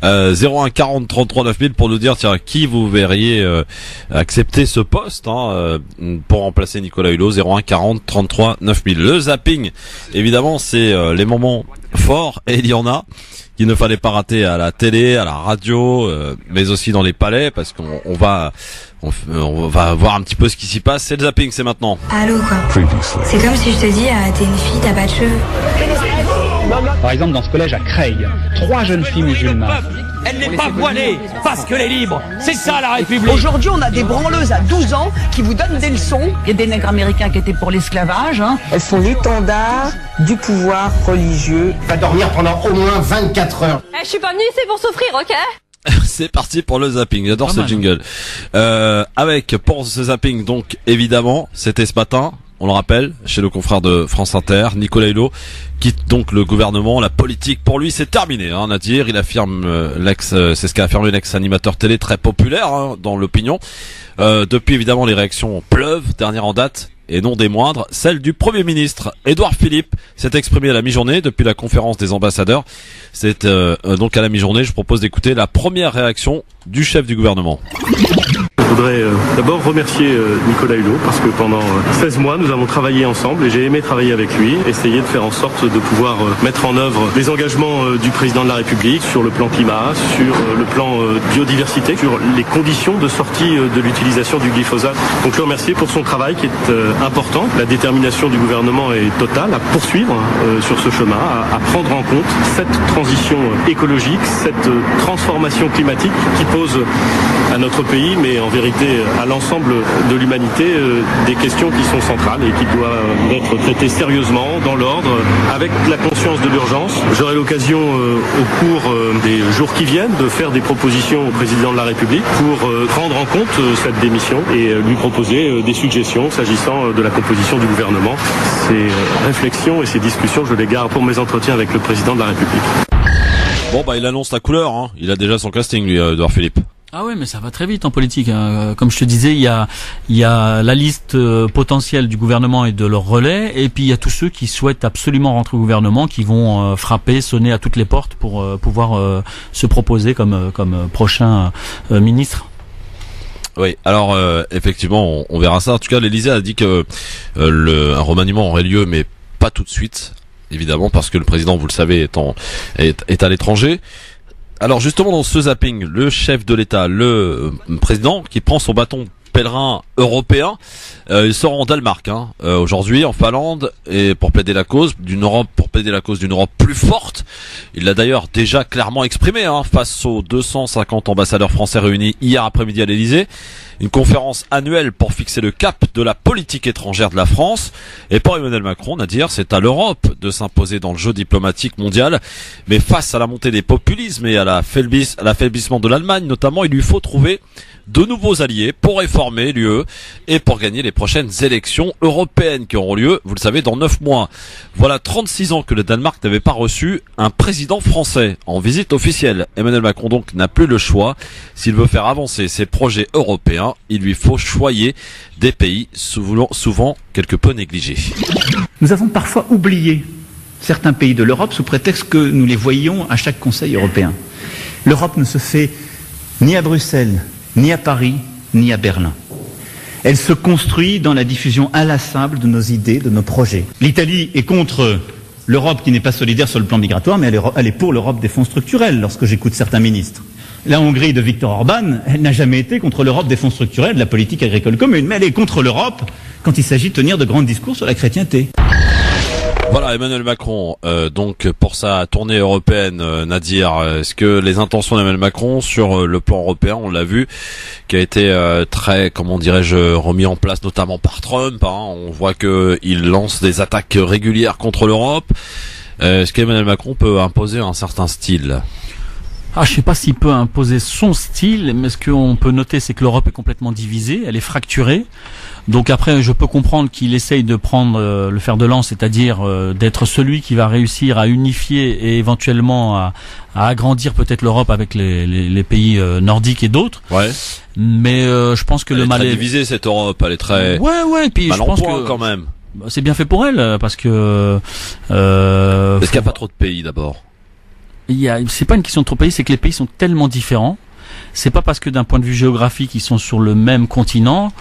01 40 33 9000 pour nous dire tiens qui vous verriez accepter ce poste pour remplacer Nicolas Hulot. 01 40 33 9000. Le zapping, évidemment, c'est les moments forts et il y en a qu'il ne fallait pas rater à la télé, à la radio, mais aussi dans les palais parce qu'on va voir un petit peu ce qui s'y passe. C'est le zapping, c'est maintenant. Allô quoi. C'est comme si je te dis t'es une fille, t'as pas de cheveux. Par exemple, dans ce collège à Creil, 3 jeunes filles musulmanes. Elle n'est pas voilée parce qu'elle est libre. C'est ça la République. Aujourd'hui, on a des branleuses à 12 ans qui vous donnent des leçons. Il y a des nègres américains qui étaient pour l'esclavage. Elles sont l'étendard du pouvoir religieux. Va dormir pendant au moins 24 heures. Je suis pas venue ici pour souffrir, ok? C'est parti pour le zapping. J'adore ce jingle. Avec pour ce zapping, donc évidemment, c'était ce matin. On le rappelle, chez le confrère de France Inter, Nicolas Hulot quitte donc le gouvernement. La politique pour lui c'est terminé, Nadir. Il affirme c'est ce qu'a affirmé l'ex-animateur télé très populaire dans l'opinion. Depuis évidemment les réactions pleuvent. Dernière en date et non des moindres, celle du Premier ministre Édouard Philippe s'est exprimé à la mi-journée depuis la conférence des ambassadeurs. C'est donc à la mi-journée. Je propose d'écouter la première réaction du chef du gouvernement. Je voudrais d'abord remercier Nicolas Hulot parce que pendant 16 mois nous avons travaillé ensemble et j'ai aimé travailler avec lui, essayer de faire en sorte de pouvoir mettre en œuvre les engagements du président de la République sur le plan climat, sur le plan biodiversité, sur les conditions de sortie de l'utilisation du glyphosate. Donc je le remercie pour son travail qui est important. La détermination du gouvernement est totale à poursuivre sur ce chemin, à prendre en compte cette transition écologique, cette transformation climatique qui pose à notre pays, mais en vérité à l'ensemble de l'humanité, des questions qui sont centrales et qui doivent être traitées sérieusement, dans l'ordre, avec la conscience de l'urgence. J'aurai l'occasion au cours des jours qui viennent de faire des propositions au président de la République pour prendre en compte cette démission et lui proposer des suggestions s'agissant de la composition du gouvernement. Ces réflexions et ces discussions, je les garde pour mes entretiens avec le président de la République. Bon il annonce la couleur, Il a déjà son casting lui, Édouard Philippe. Ah ouais, mais ça va très vite en politique. Comme je te disais, il y a la liste potentielle du gouvernement et de leur relais, et puis il y a tous ceux qui souhaitent absolument rentrer au gouvernement, qui vont frapper, sonner à toutes les portes pour pouvoir se proposer comme prochain ministre. Oui, alors effectivement, on verra ça. En tout cas, l'Élysée a dit que un remaniement aurait lieu, mais pas tout de suite, évidemment, parce que le président, vous le savez, est à l'étranger. Alors justement dans ce zapping, le chef de l'État, le président qui prend son bâton pèlerin européen, il sort en Danemark aujourd'hui, en Finlande, et pour plaider la cause d'une Europe, plus forte. Il l'a d'ailleurs déjà clairement exprimé face aux 250 ambassadeurs français réunis hier après-midi à l'Élysée. Une conférence annuelle pour fixer le cap de la politique étrangère de la France. Et pour Emmanuel Macron, Nadir, c'est à l'Europe de s'imposer dans le jeu diplomatique mondial. Mais face à la montée des populismes et à l'affaiblissement de l'Allemagne notamment, il lui faut trouver de nouveaux alliés pour réformer l'UE et pour gagner les prochaines élections européennes qui auront lieu, vous le savez, dans 9 mois. Voilà 36 ans que le Danemark n'avait pas reçu un président français en visite officielle. Emmanuel Macron donc n'a plus le choix. S'il veut faire avancer ses projets européens, il lui faut choyer des pays souvent quelque peu négligés. Nous avons parfois oublié certains pays de l'Europe sous prétexte que nous les voyions à chaque Conseil européen. L'Europe ne se fait ni à Bruxelles, ni à Paris, ni à Berlin. Elle se construit dans la diffusion inlassable de nos idées, de nos projets. L'Italie est contre l'Europe qui n'est pas solidaire sur le plan migratoire, mais elle est pour l'Europe des fonds structurels, lorsque j'écoute certains ministres. La Hongrie de Viktor Orban, elle n'a jamais été contre l'Europe des fonds structurels, de la politique agricole commune, mais elle est contre l'Europe quand il s'agit de tenir de grands discours sur la chrétienté. Voilà, Emmanuel Macron, donc pour sa tournée européenne, Nadir, est-ce que les intentions d'Emmanuel Macron sur le plan européen, on l'a vu, qui a été très, comment dirais-je, remis en place notamment par Trump, hein, on voit que il lance des attaques régulières contre l'Europe. Est-ce qu'Emmanuel Macron peut imposer un certain style ? Je sais pas s'il peut imposer son style, mais ce qu'on peut noter, c'est que l'Europe est complètement divisée, elle est fracturée. Donc après, je peux comprendre qu'il essaye de prendre le fer de lance, c'est-à-dire d'être celui qui va réussir à unifier et éventuellement à agrandir peut-être l'Europe avec les pays nordiques et d'autres. Ouais. Mais je pense que elle le mal est très divisée, cette Europe, elle est très ouais, et puis mal je en pense point, que quand même. C'est bien fait pour elle parce que est-ce qu'il n'y a pas trop de pays d'abord? C'est pas une question de trop pays, c'est que les pays sont tellement différents. C'est pas parce que d'un point de vue géographique ils sont sur le même continent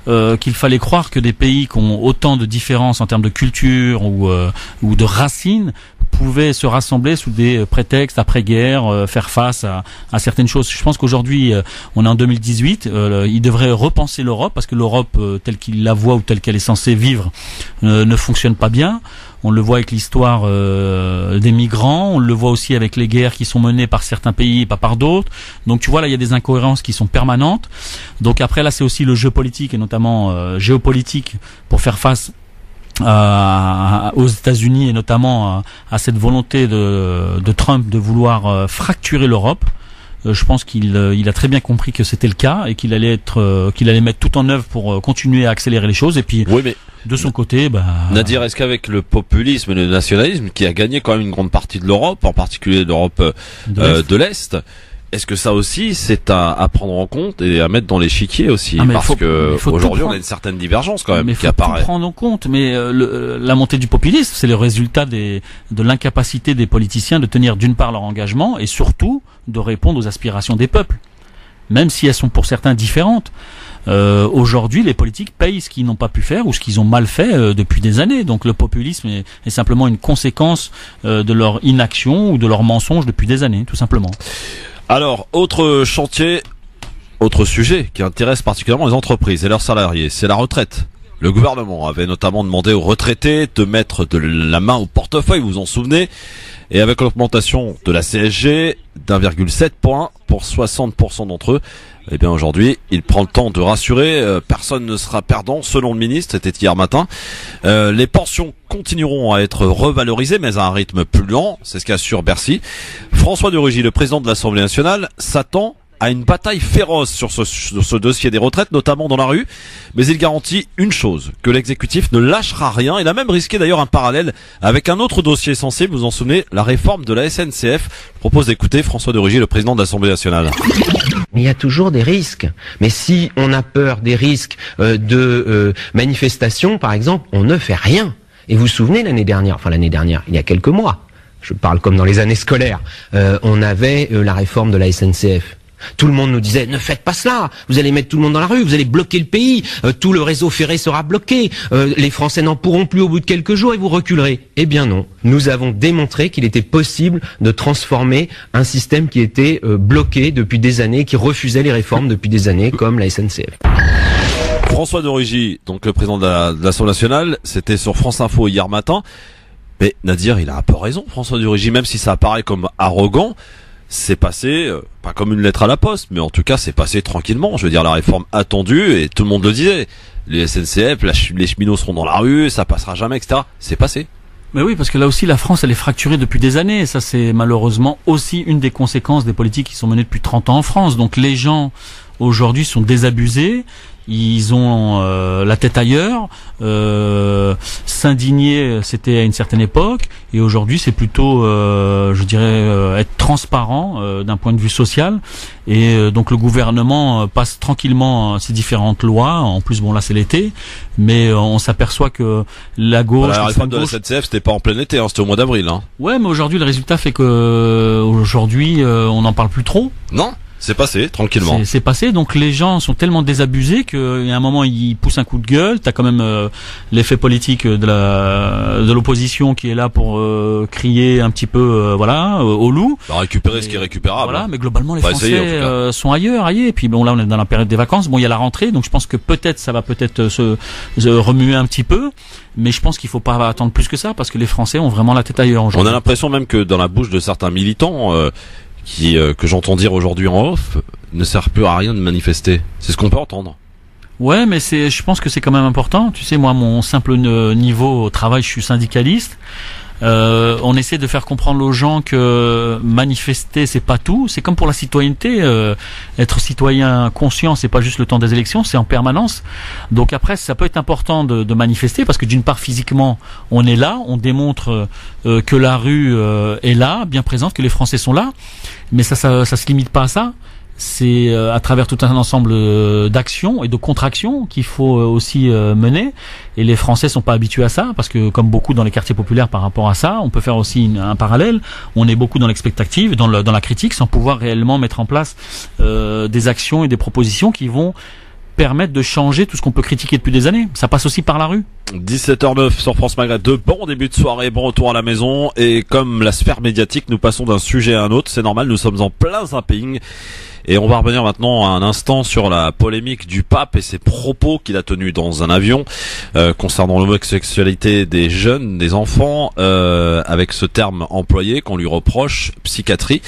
qu'il fallait croire que des pays qui ont autant de différences en termes de culture ou de racines pouvaient se rassembler sous des prétextes après-guerre, faire face à certaines choses. Je pense qu'aujourd'hui, on est en 2018, il devrait repenser l'Europe parce que l'Europe telle qu'il la voit ou telle qu'elle est censée vivre ne fonctionne pas bien. On le voit avec l'histoire des migrants, on le voit aussi avec les guerres qui sont menées par certains pays et pas par d'autres. Donc tu vois, là il y a des incohérences qui sont permanentes. Donc après là c'est aussi le jeu politique et notamment géopolitique pour faire face aux États-Unis et notamment à cette volonté de Trump de vouloir fracturer l'Europe. Je pense qu'il a très bien compris que c'était le cas et qu'il allait mettre tout en œuvre pour continuer à accélérer les choses. Et puis oui, mais de son côté, Nadir, est-ce qu'avec le populisme et le nationalisme qui a gagné quand même une grande partie de l'Europe, en particulier l'Europe de l'Est, est-ce que ça aussi c'est à prendre en compte et à mettre dans l'échiquier aussi, parce que aujourd'hui on a une certaine divergence quand même qui apparaît. Il faut prendre en compte, mais la montée du populisme, c'est le résultat de l'incapacité des politiciens de tenir d'une part leur engagement et surtout de répondre aux aspirations des peuples, même si elles sont pour certains différentes. Aujourd'hui, les politiques payent ce qu'ils n'ont pas pu faire ou ce qu'ils ont mal fait depuis des années. Donc le populisme est simplement une conséquence de leur inaction ou de leur mensonge depuis des années, tout simplement. Alors, autre chantier, autre sujet qui intéresse particulièrement les entreprises et leurs salariés, c'est la retraite. Le gouvernement avait notamment demandé aux retraités de mettre de la main au portefeuille, vous vous en souvenez, et avec l'augmentation de la CSG d'1,7 point pour 60% d'entre eux, eh bien aujourd'hui, il prend le temps de rassurer, personne ne sera perdant selon le ministre, c'était hier matin. Les pensions continueront à être revalorisées, mais à un rythme plus lent, c'est ce qu'assure Bercy. François de Rugy, le président de l'Assemblée nationale, s'attend à une bataille féroce sur ce dossier des retraites, notamment dans la rue, mais il garantit une chose, que l'exécutif ne lâchera rien. Il a même risqué d'ailleurs un parallèle avec un autre dossier sensible, vous vous en souvenez, la réforme de la SNCF. Je propose d'écouter François de Rugy, le président de l'Assemblée nationale. Mais il y a toujours des risques. Mais si on a peur des risques de manifestations, par exemple, on ne fait rien. Et vous vous souvenez l'année dernière, il y a quelques mois, je parle comme dans les années scolaires, on avait la réforme de la SNCF. Tout le monde nous disait, ne faites pas cela, vous allez mettre tout le monde dans la rue, vous allez bloquer le pays, tout le réseau ferré sera bloqué, les Français n'en pourront plus au bout de quelques jours et vous reculerez. Eh bien non, nous avons démontré qu'il était possible de transformer un système qui était bloqué depuis des années, qui refusait les réformes depuis des années, comme la SNCF. François de Rugy, donc le président de l'Assemblée nationale, c'était sur France Info hier matin. Mais Nadir, il a un peu raison, François de Rugy, même si ça apparaît comme arrogant, c'est passé, pas comme une lettre à la poste, mais en tout cas c'est passé tranquillement. Je veux dire, la réforme attendue, et tout le monde le disait, les SNCF, les cheminots seront dans la rue, ça passera jamais, etc. C'est passé. Mais oui, parce que là aussi la France elle est fracturée depuis des années, et ça c'est malheureusement aussi une des conséquences des politiques qui sont menées depuis 30 ans en France. Donc les gens aujourd'hui sont désabusés, ils ont la tête ailleurs, s'indigner c'était à une certaine époque, et aujourd'hui c'est plutôt je dirais être transparent d'un point de vue social, et donc le gouvernement passe tranquillement ces différentes lois. En plus bon là c'est l'été, mais on s'aperçoit que la gauche, la réforme de la SNCF c'était pas en plein été, c'était au mois d'avril. Ouais, mais aujourd'hui le résultat fait que aujourd'hui on n'en parle plus trop. Non. C'est passé, tranquillement. C'est passé, donc les gens sont tellement désabusés qu'il y a un moment, ils poussent un coup de gueule. T'as quand même l'effet politique de l'opposition qui est là pour crier un petit peu, au loup. Récupérer ce qui est récupérable. Voilà, mais globalement, les Français sont ailleurs. Et puis bon, là, on est dans la période des vacances. Bon, il y a la rentrée, donc je pense que peut-être ça va se remuer un petit peu. Mais je pense qu'il faut pas attendre plus que ça parce que les Français ont vraiment la tête ailleurs aujourd'hui. On a l'impression même que dans la bouche de certains militants que j'entends dire aujourd'hui en off ne sert plus à rien de manifester. C'est ce qu'on peut entendre. Ouais, mais je pense que c'est quand même important. Tu sais, moi, mon simple niveau au travail, je suis syndicaliste. On essaie de faire comprendre aux gens que manifester c'est pas tout, c'est comme pour la citoyenneté, être citoyen conscient c'est pas juste le temps des élections, c'est en permanence. Donc après ça peut être important de manifester parce que d'une part physiquement on est là, on démontre que la rue est là, bien présente, que les Français sont là, mais ça se limite pas à ça. C'est à travers tout un ensemble d'actions et de contractions qu'il faut aussi mener. Et les Français sont pas habitués à ça, parce que comme beaucoup dans les quartiers populaires par rapport à ça, on peut faire aussi un parallèle. On est beaucoup dans l'expectative, dans la critique, sans pouvoir réellement mettre en place des actions et des propositions qui vont permettre de changer tout ce qu'on peut critiquer depuis des années. Ça passe aussi par la rue. 17h09 sur France Maghreb 2, bon début de soirée, bon retour à la maison. Et comme la sphère médiatique, nous passons d'un sujet à un autre, c'est normal, nous sommes en plein zapping. Et on va revenir maintenant à un instant sur la polémique du pape et ses propos qu'il a tenus dans un avion concernant l'homosexualité des jeunes, des enfants, avec ce terme employé qu'on lui reproche, psychiatrie.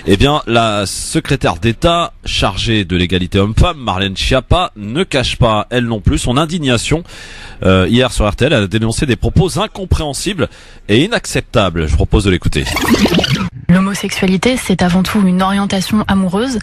Eh bien, la secrétaire d'État chargée de l'égalité homme-femme, Marlène Schiappa, ne cache pas, elle non plus, son indignation. Hier sur RTL, elle a dénoncé des propos incompréhensibles et inacceptables. Je propose de l'écouter. L'homosexualité, c'est avant tout une orientation amoureuse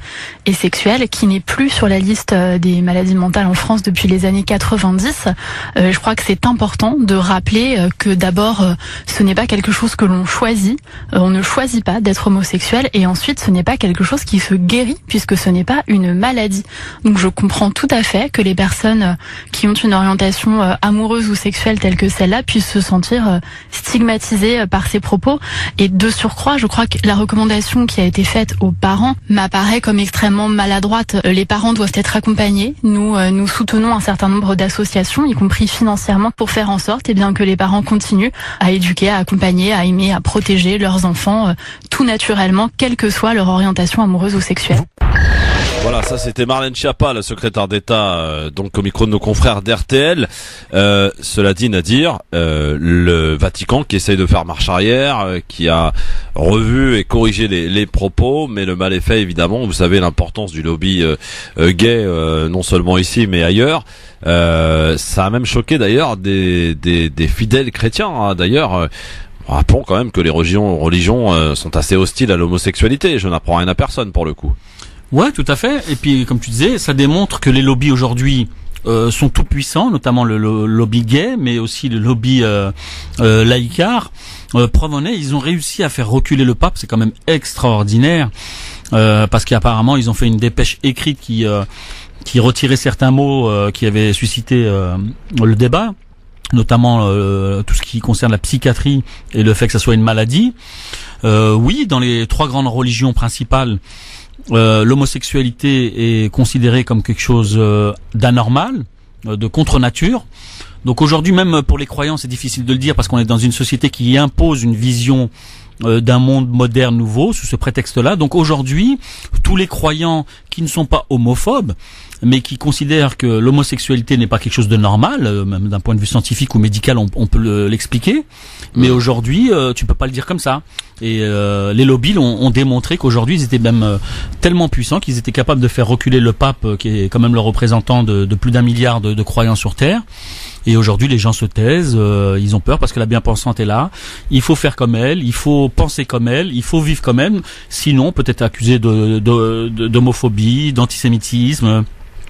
et sexuelle qui n'est plus sur la liste des maladies mentales en France depuis les années 90. Je crois que c'est important de rappeler que d'abord, ce n'est pas quelque chose que l'on choisit. On ne choisit pas d'être homosexuel, et ensuite, ce n'est pas quelque chose qui se guérit puisque ce n'est pas une maladie. Donc je comprends tout à fait que les personnes qui ont une orientation amoureuse ou sexuelle telle que celle-là puissent se sentir stigmatisées par ces propos. Et de surcroît, je crois que la recommandation qui a été faite aux parents m'apparaît comme extrêmement maladroite. Les parents doivent être accompagnés. Nous soutenons un certain nombre d'associations, y compris financièrement, pour faire en sorte que les parents continuent à éduquer, à accompagner, à aimer, à protéger leurs enfants tout naturellement, quelle que soit leur orientation amoureuse ou sexuelle. Voilà, ça c'était Marlène Schiappa, la secrétaire d'État, donc au micro de nos confrères d'RTL. Cela dit, Nadir, le Vatican qui essaye de faire marche arrière, qui a revu et corrigé les propos, mais le mal est fait évidemment. Vous savez l'importance du lobby gay, non seulement ici mais ailleurs. Ça a même choqué d'ailleurs des fidèles chrétiens. Hein. D'ailleurs, rappelons quand même que les religions sont assez hostiles à l'homosexualité. Je n'apprends rien à personne pour le coup. Ouais, tout à fait. Et puis, comme tu disais, ça démontre que les lobbies aujourd'hui sont tout puissants, notamment le lobby gay, mais aussi le lobby laïcard. Preuve en est, ils ont réussi à faire reculer le pape. C'est quand même extraordinaire, parce qu'apparemment, ils ont fait une dépêche écrite qui retirait certains mots qui avaient suscité le débat, notamment tout ce qui concerne la psychiatrie et le fait que ça soit une maladie. Oui, dans les 3 grandes religions principales, l'homosexualité est considérée comme quelque chose d'anormal, de contre-nature. Donc aujourd'hui, même pour les croyants, c'est difficile de le dire parce qu'on est dans une société qui impose une vision d'un monde moderne nouveau sous ce prétexte-là. Donc aujourd'hui, tous les croyants qui ne sont pas homophobes, mais qui considèrent que l'homosexualité n'est pas quelque chose de normal, même d'un point de vue scientifique ou médical, on peut l'expliquer. Mais aujourd'hui, tu peux pas le dire comme ça. Et les lobbies ont démontré qu'aujourd'hui, ils étaient même tellement puissants qu'ils étaient capables de faire reculer le pape, qui est quand même le représentant de plus d'1 milliard de croyants sur Terre. Et aujourd'hui, les gens se taisent, ils ont peur parce que la bien-pensante est là. Il faut faire comme elle, il faut penser comme elle, il faut vivre comme elle. Sinon, peut-être accusé d'homophobie, d'antisémitisme.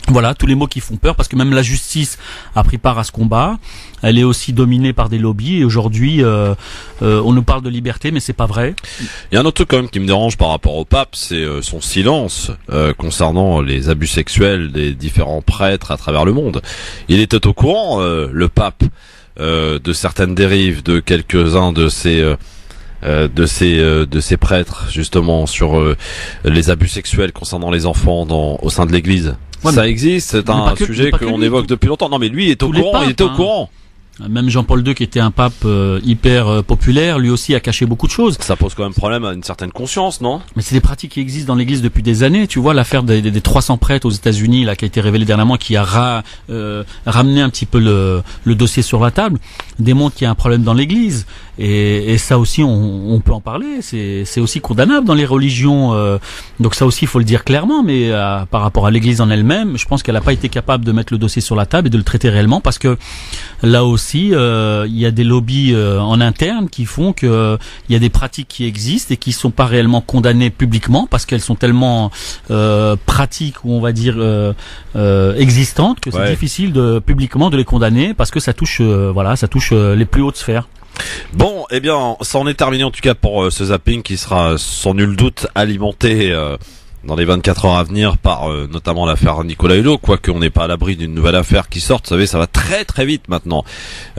Voilà, tous les mots qui font peur, parce que même la justice a pris part à ce combat. Elle est aussi dominée par des lobbies, et aujourd'hui, on nous parle de liberté, mais c'est pas vrai. Il y a un autre truc quand même qui me dérange par rapport au pape, c'est son silence concernant les abus sexuels des différents prêtres à travers le monde. Il était au courant, le pape, de certaines dérives de quelques-uns de ses de ces prêtres justement sur les abus sexuels concernant les enfants au sein de l'Église. Ouais, ça existe, c'est un sujet que l'on évoque depuis longtemps. Non mais lui est au courant, il était au courant. Même Jean-Paul II, qui était un pape hyper populaire, lui aussi a caché beaucoup de choses. Ça pose quand même problème à une certaine conscience, non? Mais c'est des pratiques qui existent dans l'Église depuis des années. Tu vois l'affaire des 300 prêtres aux États-Unis, là, qui a été révélée dernièrement, qui a ramené un petit peu le dossier sur la table, démontre qu'il y a un problème dans l'Église. Et ça aussi, on peut en parler. C'est aussi condamnable dans les religions. Donc ça aussi, il faut le dire clairement. Mais par rapport à l'Église en elle-même, je pense qu'elle n'a pas été capable de mettre le dossier sur la table et de le traiter réellement, parce que là aussi, il y a des lobbies en interne qui font que il y a des pratiques qui existent et qui sont pas réellement condamnées publiquement parce qu'elles sont tellement pratiques, ou on va dire existantes, que c'est difficile publiquement de les condamner, parce que ça touche ça touche les plus hautes sphères. Bon, eh bien, ça en est terminé en tout cas pour ce zapping qui sera sans nul doute alimenté dans les 24 heures à venir par notamment l'affaire Nicolas Hulot, quoique on n'est pas à l'abri d'une nouvelle affaire qui sorte. Vous savez, ça va très très vite maintenant.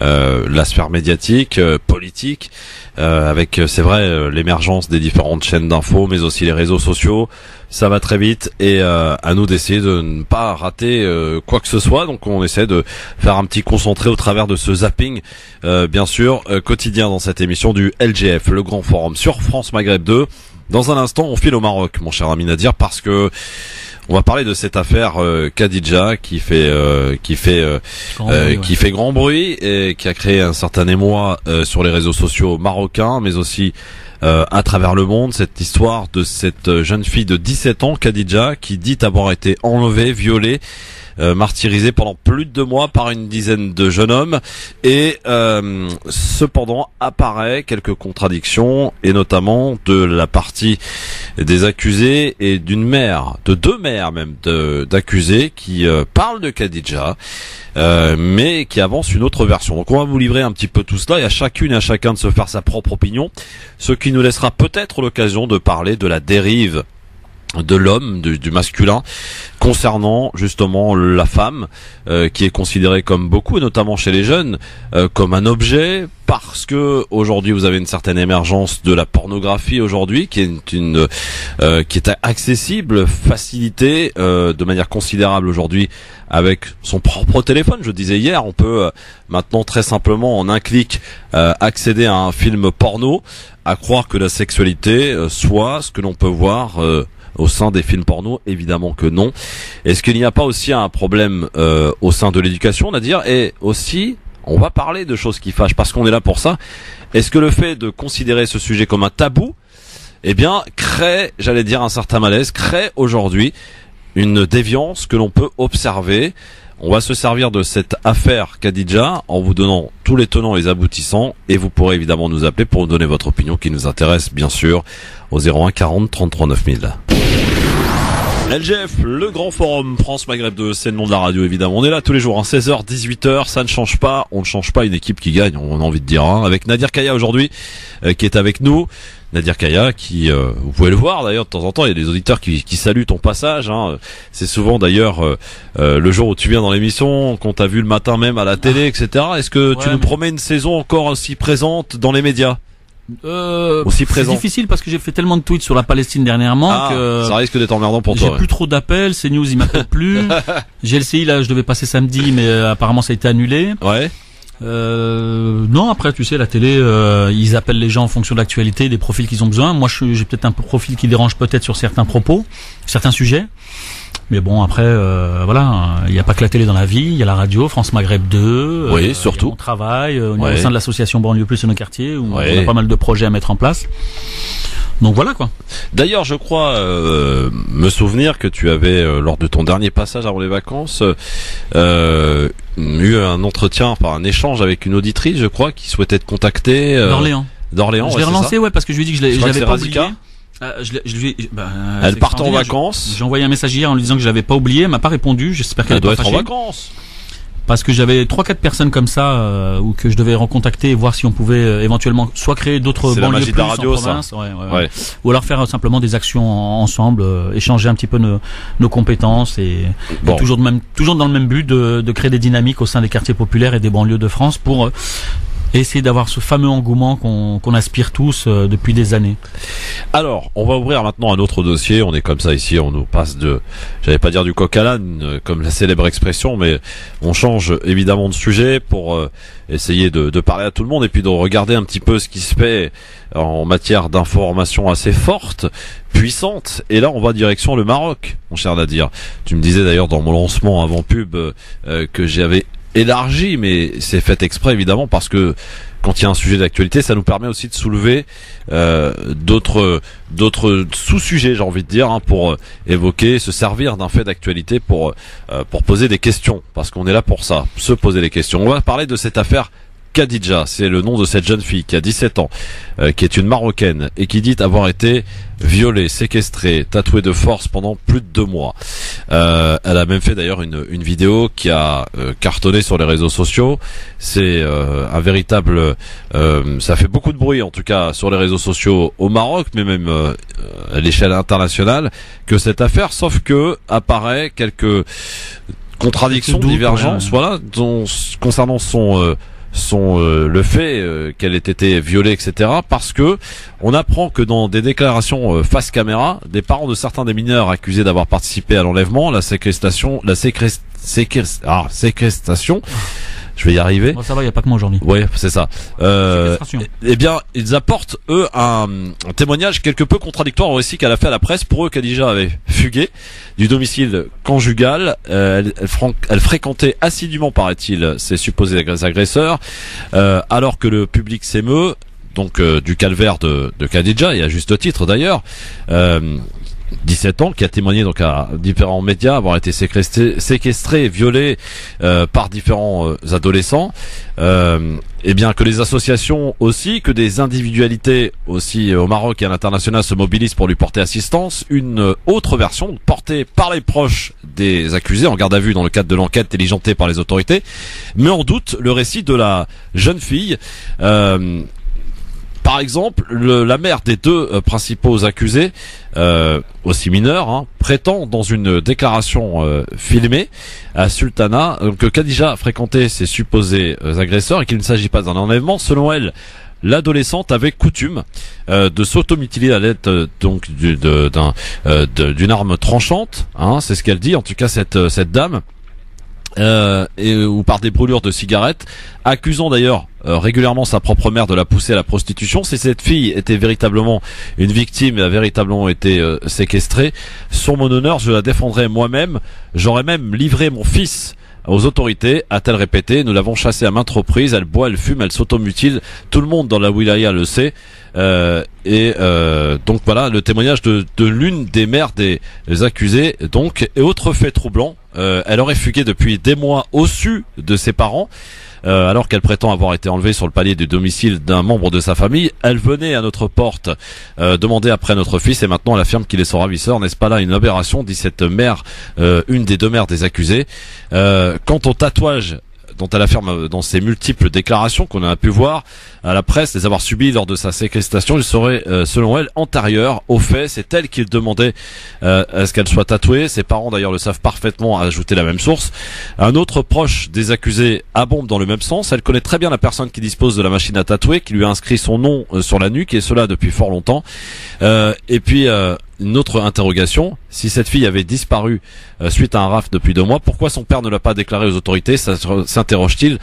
La sphère médiatique, politique, avec, c'est vrai, l'émergence des différentes chaînes d'infos, mais aussi les réseaux sociaux. Ça va très vite et à nous d'essayer de ne pas rater quoi que ce soit. Donc on essaie de faire un petit concentré au travers de ce zapping, bien sûr, quotidien dans cette émission du LGF, le grand forum sur France Maghreb 2. Dans un instant, on file au Maroc, mon cher ami Nadir, parce que on va parler de cette affaire Khadija qui fait grand bruit et qui a créé un certain émoi sur les réseaux sociaux marocains, mais aussi à travers le monde. Cette histoire de cette jeune fille de 17 ans, Khadija, qui dit avoir été enlevée, violée, martyrisée pendant plus de 2 mois par une dizaine de jeunes hommes, et cependant apparaît quelques contradictions, et notamment de la partie des accusés et d'une mère, de 2 mères même d'accusés qui parlent de Khadija, mais qui avance une autre version. Donc on va vous livrer un petit peu tout cela, et à chacune et à chacun de se faire sa propre opinion, ce qui nous laissera peut-être l'occasion de parler de la dérive de l'homme, du masculin, concernant justement la femme, qui est considérée comme beaucoup, et notamment chez les jeunes, comme un objet, parce que aujourd'hui vous avez une certaine émergence de la pornographie aujourd'hui, qui est accessible, facilitée de manière considérable aujourd'hui avec son propre téléphone. Je disais hier, on peut maintenant très simplement en un clic accéder à un film porno, à croire que la sexualité soit ce que l'on peut voir au sein des films porno. Évidemment que non. Est-ce qu'il n'y a pas aussi un problème au sein de l'éducation, on va dire, et aussi on va parler de choses qui fâchent parce qu'on est là pour ça. Est-ce que le fait de considérer ce sujet comme un tabou, eh bien, crée, j'allais dire, un certain malaise, crée aujourd'hui une déviance que l'on peut observer? On va se servir de cette affaire Khadija en vous donnant tous les tenants et les aboutissants, et vous pourrez évidemment nous appeler pour nous donner votre opinion qui nous intéresse bien sûr au 01 40 33 9000. LGF, le grand forum France Maghreb 2, c'est le nom de la radio évidemment. On est là tous les jours, 16h, 18h, ça ne change pas, on ne change pas une équipe qui gagne, on a envie de dire, hein, avec Nadir Kaya aujourd'hui, qui est avec nous. Nadir Kaya qui, vous pouvez le voir d'ailleurs de temps en temps, il y a des auditeurs qui saluent ton passage, hein. C'est souvent d'ailleurs le jour où tu viens dans l'émission, qu'on t'a vu le matin même à la télé, etc. Est-ce que tu nous promets une saison encore aussi présente dans les médias? Aussi présent. C'est difficile parce que j'ai fait tellement de tweets sur la Palestine dernièrement que ça risque d'être emmerdant pour toi. J'ai plus trop d'appels, CNews ils m'appellent plus. GLCI là je devais passer samedi, mais apparemment ça a été annulé. Ouais. Non, après tu sais la télé ils appellent les gens en fonction de l'actualité, des profils qu'ils ont besoin. Moi j'ai peut-être un profil qui dérange peut-être sur certains propos, certains sujets. Mais bon, après, voilà, il n'y a pas que la télé dans la vie, il y a la radio, France Maghreb 2. Oui, surtout. On travaille au sein de l'association Banlieue Plus et nos quartiers, où on a pas mal de projets à mettre en place. Donc voilà quoi. D'ailleurs, je crois me souvenir que tu avais, lors de ton dernier passage avant les vacances, eu un entretien, enfin un échange avec une auditrice, je crois, qui souhaitait te contacter. D'Orléans. Je l'ai relancé, parce que je lui ai dit que je l'avais pas oublié. Elle part en vacances. J'ai envoyé un message hier en lui disant que je l'avais pas oublié. Elle m'a pas répondu. J'espère qu'elle doit être en vacances. Parce que j'avais 3-4 personnes comme ça ou que je devais recontacter et voir si on pouvait éventuellement soit créer d'autres banlieues plus en province, ou alors faire simplement des actions ensemble, échanger un petit peu nos compétences et toujours dans le même but de créer des dynamiques au sein des quartiers populaires et des banlieues de France pour et essayer d'avoir ce fameux engouement qu'on aspire tous depuis des années. Alors, on va ouvrir maintenant un autre dossier. On est comme ça ici, on nous passe j'allais pas dire du coq à l'âne, comme la célèbre expression, mais on change évidemment de sujet pour essayer de parler à tout le monde et puis de regarder un petit peu ce qui se fait en matière d'information assez forte, puissante. Et là, on va direction le Maroc, mon cher Nadir. Tu me disais d'ailleurs dans mon lancement avant pub que j'avais élargi, mais c'est fait exprès évidemment parce que quand il y a un sujet d'actualité, ça nous permet aussi de soulever d'autres sous-sujets, j'ai envie de dire, pour évoquer, se servir d'un fait d'actualité pour poser des questions, parce qu'on est là pour ça, se poser des questions. On va parler de cette affaire Khadija, c'est le nom de cette jeune fille qui a 17 ans, qui est une Marocaine et qui dit avoir été violée, séquestrée, tatouée de force pendant plus de 2 mois. Elle a même fait d'ailleurs une vidéo qui a cartonné sur les réseaux sociaux. C'est un véritable... ça fait beaucoup de bruit en tout cas sur les réseaux sociaux au Maroc, mais même à l'échelle internationale, que cette affaire, sauf que apparaît quelques contradictions, divergences, voilà, concernant le fait qu'elle ait été violée, etc. Parce que on apprend que dans des déclarations face caméra, des parents de certains des mineurs accusés d'avoir participé à l'enlèvement, la séquestration, je vais y arriver. Bon, ça va, il n'y a pas que moi aujourd'hui. Oui, c'est ça. Eh bien, ils apportent, eux, un témoignage quelque peu contradictoire au récit qu'elle a fait à la presse. Pour eux, Khadija avait fugué du domicile conjugal. Elle fréquentait assidûment, paraît-il, ses supposés agresseurs, alors que le public s'émeut, donc du calvaire de Khadija, et à juste titre d'ailleurs. 17 ans, qui a témoigné donc à différents médias avoir été séquestré et violé par différents adolescents. Et bien que les associations aussi, que des individualités aussi au Maroc et à l'international se mobilisent pour lui porter assistance. Une autre version portée par les proches des accusés en garde à vue dans le cadre de l'enquête diligentée par les autorités, met en doute le récit de la jeune fille. Par exemple, la mère des 2 principaux accusés, aussi mineurs, prétend dans une déclaration filmée à Sultana que Khadija fréquentait ses supposés agresseurs et qu'il ne s'agit pas d'un enlèvement. Selon elle, l'adolescente avait coutume de s'automutiler à l'aide donc d'une arme tranchante. C'est ce qu'elle dit, en tout cas cette dame. Ou par des brûlures de cigarettes, accusant d'ailleurs régulièrement sa propre mère de la pousser à la prostitution. Si cette fille était véritablement une victime et a véritablement été séquestrée, sur mon honneur, je la défendrai moi-même. J'aurais même livré mon fils aux autorités, a-t-elle répété. Nous l'avons chassée à maintes reprises. Elle boit, elle fume, elle s'automutile. Tout le monde dans la wilaya le sait. Donc voilà le témoignage de l'une des mères des accusés. Donc, et autre fait troublant, elle aurait fugué depuis des mois au su de ses parents. Alors qu'elle prétend avoir été enlevée sur le palier du domicile d'un membre de sa famille. Elle venait à notre porte demander après notre fils et maintenant elle affirme qu'il est son ravisseur. N'est-ce pas là une aberration, dit cette mère, une des 2 mères des accusés. Quant au tatouage dont elle affirme dans ses multiples déclarations qu'on a pu voir à la presse les avoir subies lors de sa séquestration, il serait selon elle antérieur aux faits. C'est elle qui demandait à ce qu'elle soit tatouée. Ses parents d'ailleurs le savent parfaitement, a ajouté la même source. Un autre proche des accusés abonde dans le même sens. Elle connaît très bien la personne qui dispose de la machine à tatouer, qui lui a inscrit son nom sur la nuque, et cela depuis fort longtemps. Et puis une autre interrogation, si cette fille avait disparu suite à un rafle depuis 2 mois, pourquoi son père ne l'a pas déclaré aux autorités, s'interroge-t-il,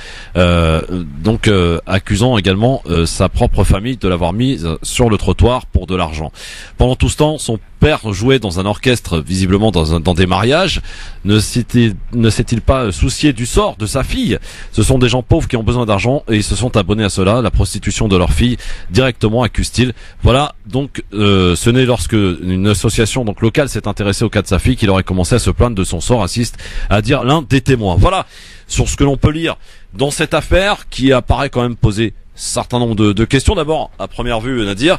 accusant également sa propre famille de l'avoir mise sur le trottoir pour de l'argent. Pendant tout ce temps, son père jouait dans un orchestre, visiblement dans des mariages. Ne s'est-il pas soucié du sort de sa fille? Ce sont des gens pauvres qui ont besoin d'argent et ils se sont abonnés à cela, la prostitution de leur fille, directement, accuse-t-il. Voilà, donc ce n'est lorsque une association donc locale s'est intéressée au cas de sa fille qu'il aurait commencé à se plaindre de son sort, assiste à dire l'un des témoins. Voilà, sur ce que l'on peut lire dans cette affaire qui apparaît quand même poser certain nombre de questions. D'abord, à première vue, Nadir,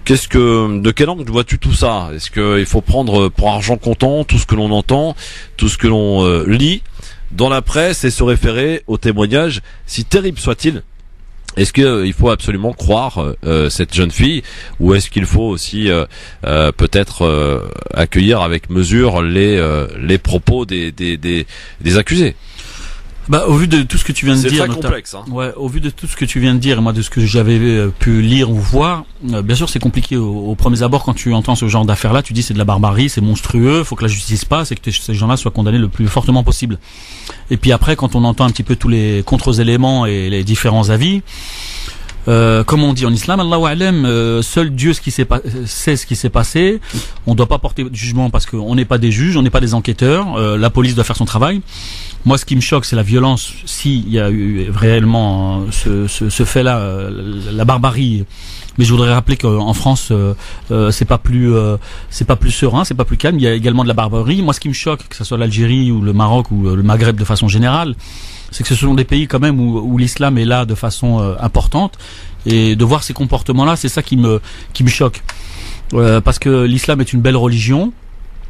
de quel angle vois-tu tout ça? Est-ce qu'il faut prendre pour argent comptant tout ce que l'on entend, tout ce que l'on lit dans la presse et se référer aux témoignages, si terribles soient-ils? Est-ce qu'il faut absolument croire cette jeune fille, ou est-ce qu'il faut aussi peut-être accueillir avec mesure les propos des accusés? Bah, au vu de tout ce que tu viens de dire, c'est très complexe. Hein. Ouais, au vu de tout ce que tu viens de dire, et moi de ce que j'avais pu lire ou voir, bien sûr c'est compliqué au premier abord quand tu entends ce genre d'affaires-là. Tu dis c'est de la barbarie, c'est monstrueux, faut que la justice passe et que ces gens-là soient condamnés le plus fortement possible. Et puis après, quand on entend un petit peu tous les contre-éléments et les différents avis. Comme on dit en islam, Allahu a'lam, seul Dieu sait ce qui s'est passé. On ne doit pas porter de jugement parce qu'on n'est pas des juges, on n'est pas des enquêteurs. La police doit faire son travail. Moi, ce qui me choque, c'est la violence. S'il y a eu réellement ce fait-là, la barbarie. Mais je voudrais rappeler qu'en France, c'est pas plus serein, c'est pas plus calme. Il y a également de la barbarie. Moi, ce qui me choque, que ce soit l'Algérie ou le Maroc ou le Maghreb de façon générale, c'est que ce sont des pays quand même où l'islam est là de façon importante, et de voir ces comportements-là, c'est ça qui me choque, parce que l'islam est une belle religion,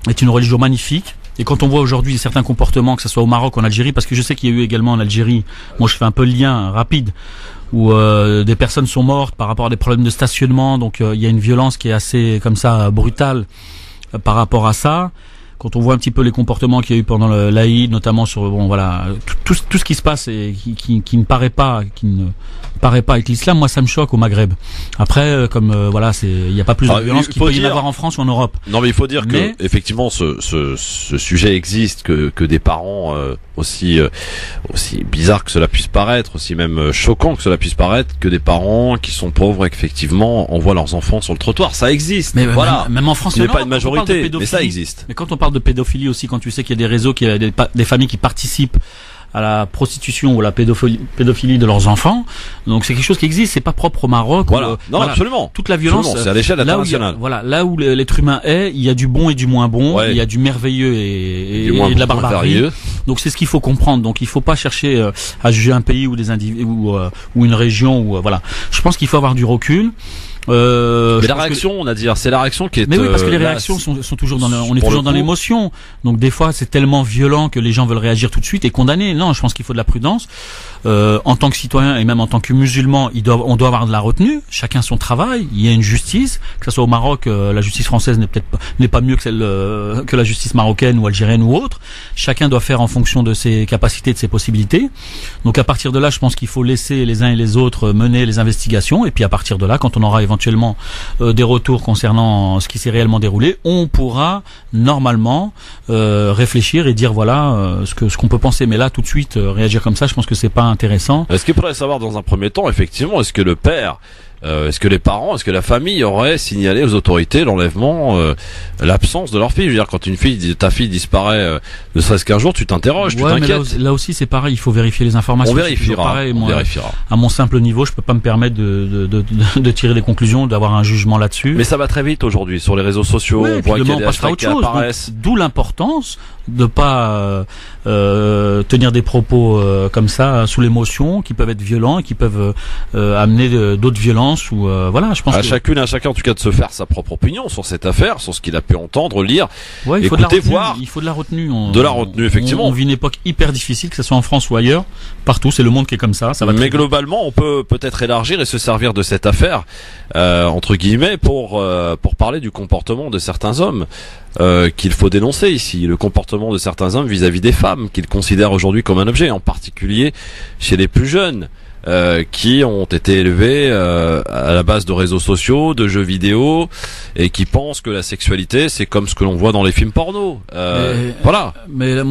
est une religion magnifique. Et quand on voit aujourd'hui certains comportements, que ce soit au Maroc ou en Algérie, parce que je sais qu'il y a eu également en Algérie, moi je fais un peu le lien rapide, où des personnes sont mortes par rapport à des problèmes de stationnement, donc il y a une violence qui est assez comme ça brutale par rapport à ça. Quand on voit un petit peu les comportements qu'il y a eu pendant l'Aïd, notamment sur tout ce qui se passe et qui ne paraît pas être l'islam, moi ça me choque au Maghreb. Après, il n'y a pas plus de violence qu'il peut y en avoir en France ou en Europe. Non, mais il faut dire que effectivement ce sujet existe, que des parents aussi bizarre que cela puisse paraître, aussi même choquant que cela puisse paraître, que des parents qui sont pauvres effectivement envoient leurs enfants sur le trottoir. Ça existe. Mais voilà. Même en France, ce n'est pas une majorité, mais ça existe. Mais quand on parle de pédophilie aussi, quand tu sais qu'il y a des réseaux, qu'il y a des familles qui participent à la prostitution ou à la pédophilie de leurs enfants, donc c'est quelque chose qui existe, c'est pas propre au Maroc. Voilà. Absolument. Toute la violence, c'est à l'échelle internationale. Là où l'être humain est, il y a du bon et du moins bon, il y a du merveilleux et de la barbarie. Donc c'est ce qu'il faut comprendre. Donc il faut pas chercher à juger un pays ou des individus ou une région ou voilà. Je pense qu'il faut avoir du recul. Mais la réaction, on a dit, c'est la réaction qui est. Mais oui, parce que les réactions sont toujours on est toujours dans l'émotion. Donc des fois, c'est tellement violent que les gens veulent réagir tout de suite et condamner. Non, je pense qu'il faut de la prudence. En tant que citoyen et même en tant que musulman, on doit avoir de la retenue. Chacun son travail. Il y a une justice. Que ce soit au Maroc, la justice française n'est pas mieux que la justice marocaine ou algérienne ou autre. Chacun doit faire en fonction de ses capacités, de ses possibilités. Donc à partir de là, je pense qu'il faut laisser les uns et les autres mener les investigations. Et puis à partir de là, quand on aura éventuellement des retours concernant ce qui s'est réellement déroulé, on pourra normalement réfléchir et dire voilà ce qu'on peut penser. Mais là, tout de suite, réagir comme ça, je pense que c'est pas intéressant. Est-ce qu'il faudrait savoir dans un premier temps, effectivement, est-ce que le père, est-ce que les parents, est-ce que la famille aurait signalé aux autorités l'enlèvement, l'absence de leur fille? Je veux dire, quand ta fille disparaît, ne serait-ce qu'un jour, tu t'interroges, tu t'inquiètes. Là aussi, c'est pareil, il faut vérifier les informations. On vérifiera. À mon simple niveau, je peux pas me permettre de tirer des conclusions, d'avoir un jugement là-dessus. Mais ça va très vite aujourd'hui sur les réseaux sociaux. On voit qu'il y a des hashtags qui apparaissent. D'où l'importance de pas tenir des propos comme ça sous l'émotion, qui peuvent être violents et qui peuvent amener d'autres violences ou voilà. Je pense chacune à chacun en tout cas de se faire sa propre opinion sur cette affaire, sur ce qu'il a pu entendre, lire, écouter, voir. Il faut de la retenue. De la retenue, effectivement. On vit une époque hyper difficile, que ce soit en France ou ailleurs, partout. C'est le monde qui est comme ça. Mais globalement, on peut peut-être élargir et se servir de cette affaire entre guillemets pour parler du comportement de certains hommes. Qu'il faut dénoncer ici, le comportement de certains hommes vis-à-vis des femmes qu'ils considèrent aujourd'hui comme un objet, en particulier chez les plus jeunes. Qui ont été élevés à la base de réseaux sociaux, de jeux vidéo, et qui pensent que la sexualité c'est comme ce que l'on voit dans les films porno. Voilà. Mais là,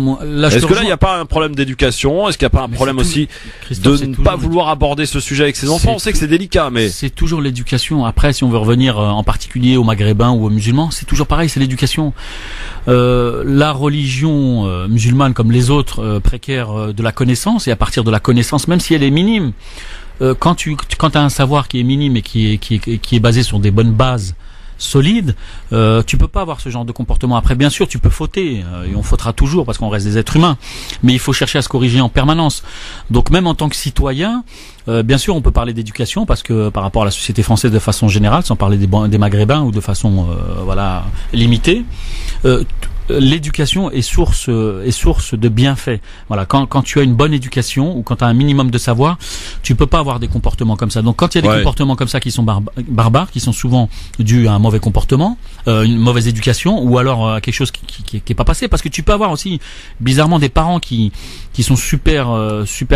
est-ce que là il n'y a pas un problème d'éducation? Est-ce qu'il n'y a pas un problème aussi de ne pas vouloir aborder ce sujet avec ses enfants? On sait que c'est délicat, mais c'est toujours l'éducation. Après, si on veut revenir en particulier aux maghrébins ou aux musulmans, c'est toujours pareil, c'est l'éducation. La religion musulmane, comme les autres, précaires de la connaissance, et à partir de la connaissance, même si elle est minime, quand t'as un savoir qui est minime et qui est basé sur des bonnes bases solides, tu peux pas avoir ce genre de comportement. Après, bien sûr, tu peux fauter, et on fautera toujours parce qu'on reste des êtres humains, mais il faut chercher à se corriger en permanence. Donc même en tant que citoyen, bien sûr, on peut parler d'éducation parce que par rapport à la société française de façon générale, sans parler des maghrébins ou de façon limitée, l'éducation est source de bienfaits. Voilà, quand tu as une bonne éducation ou quand tu as un minimum de savoir, tu peux pas avoir des comportements comme ça. Donc quand il y a des comportements comme ça qui sont barbares, qui sont souvent dus à un mauvais comportement, une mauvaise éducation, ou alors à quelque chose qui est pas passé, parce que tu peux avoir aussi bizarrement des parents qui sont super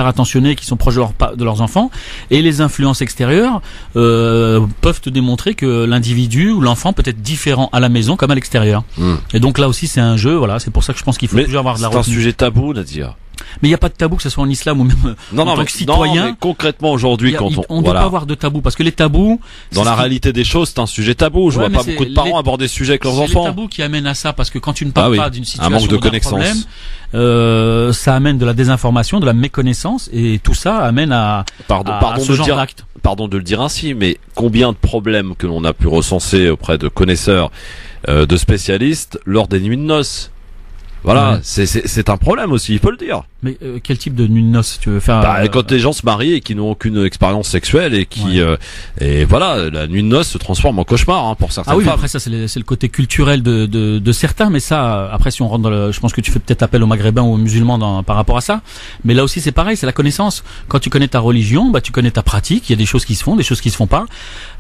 attentionnés, qui sont proches de leurs enfants, et les influences extérieures peuvent te démontrer que l'individu ou l'enfant peut être différent à la maison comme à l'extérieur. Et donc là aussi c'est un jeu, voilà, c'est pour ça que je pense qu'il faut toujours avoir de la retenue. C'est un sujet tabou, Nadir. Mais il n'y a pas de tabou, que ce soit en islam ou même en tant que citoyen. Non, mais concrètement aujourd'hui, on ne doit pas avoir de tabou, parce que les tabous, dans la réalité des choses, c'est un sujet tabou. Je vois pas beaucoup de parents aborder ce sujet avec leurs enfants. C'est les tabous qui amènent à ça, parce que quand tu ne parles pas d'une situation, d'un problème, ça amène de la désinformation, de la méconnaissance, et tout ça amène à ce genre d'acte. Pardon de le dire ainsi, mais combien de problèmes que l'on a pu recenser auprès de connaisseurs, de spécialistes lors des nuits de noces. Voilà, c'est un problème aussi, il faut le dire. Mais quel type de nuit de noces tu veux faire? Quand les gens se marient et qui n'ont aucune expérience sexuelle et qui et voilà, la nuit de noces se transforme en cauchemar pour certaines femmes. Mais après ça c'est le côté culturel de certains, mais ça après si on rentre dans je pense que tu fais peut-être appel aux maghrébins ou aux musulmans par rapport à ça. Mais là aussi c'est pareil, c'est la connaissance. Quand tu connais ta religion, tu connais ta pratique, il y a des choses qui se font, des choses qui se font pas.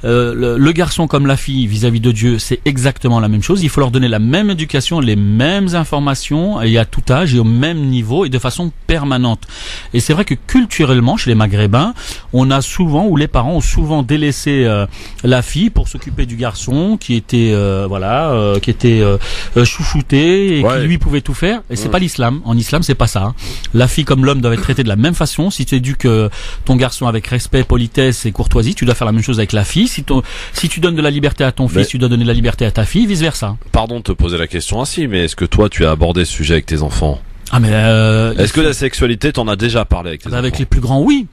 Le garçon comme la fille vis-à-vis de Dieu, c'est exactement la même chose. Il faut leur donner la même éducation, les mêmes informations, et à tout âge et au même niveau et de façon permanente. Et c'est vrai que culturellement, chez les Maghrébins, on a souvent, ou les parents ont souvent délaissé la fille pour s'occuper du garçon qui était chouchouté et qui lui pouvait tout faire. Et c'est pas l'islam. En islam, c'est pas ça. La fille comme l'homme doivent être traités de la même façon. Si tu éduques ton garçon avec respect, politesse et courtoisie, tu dois faire la même chose avec la fille. Si tu donnes de la liberté à ton fils, tu dois donner de la liberté à ta fille, vice versa. Pardon de te poser la question ainsi, mais est-ce que toi tu as abordé ce sujet avec tes enfants? Est-ce que la sexualité, t'en as déjà parlé avec tes enfants? Avec les plus grands, oui.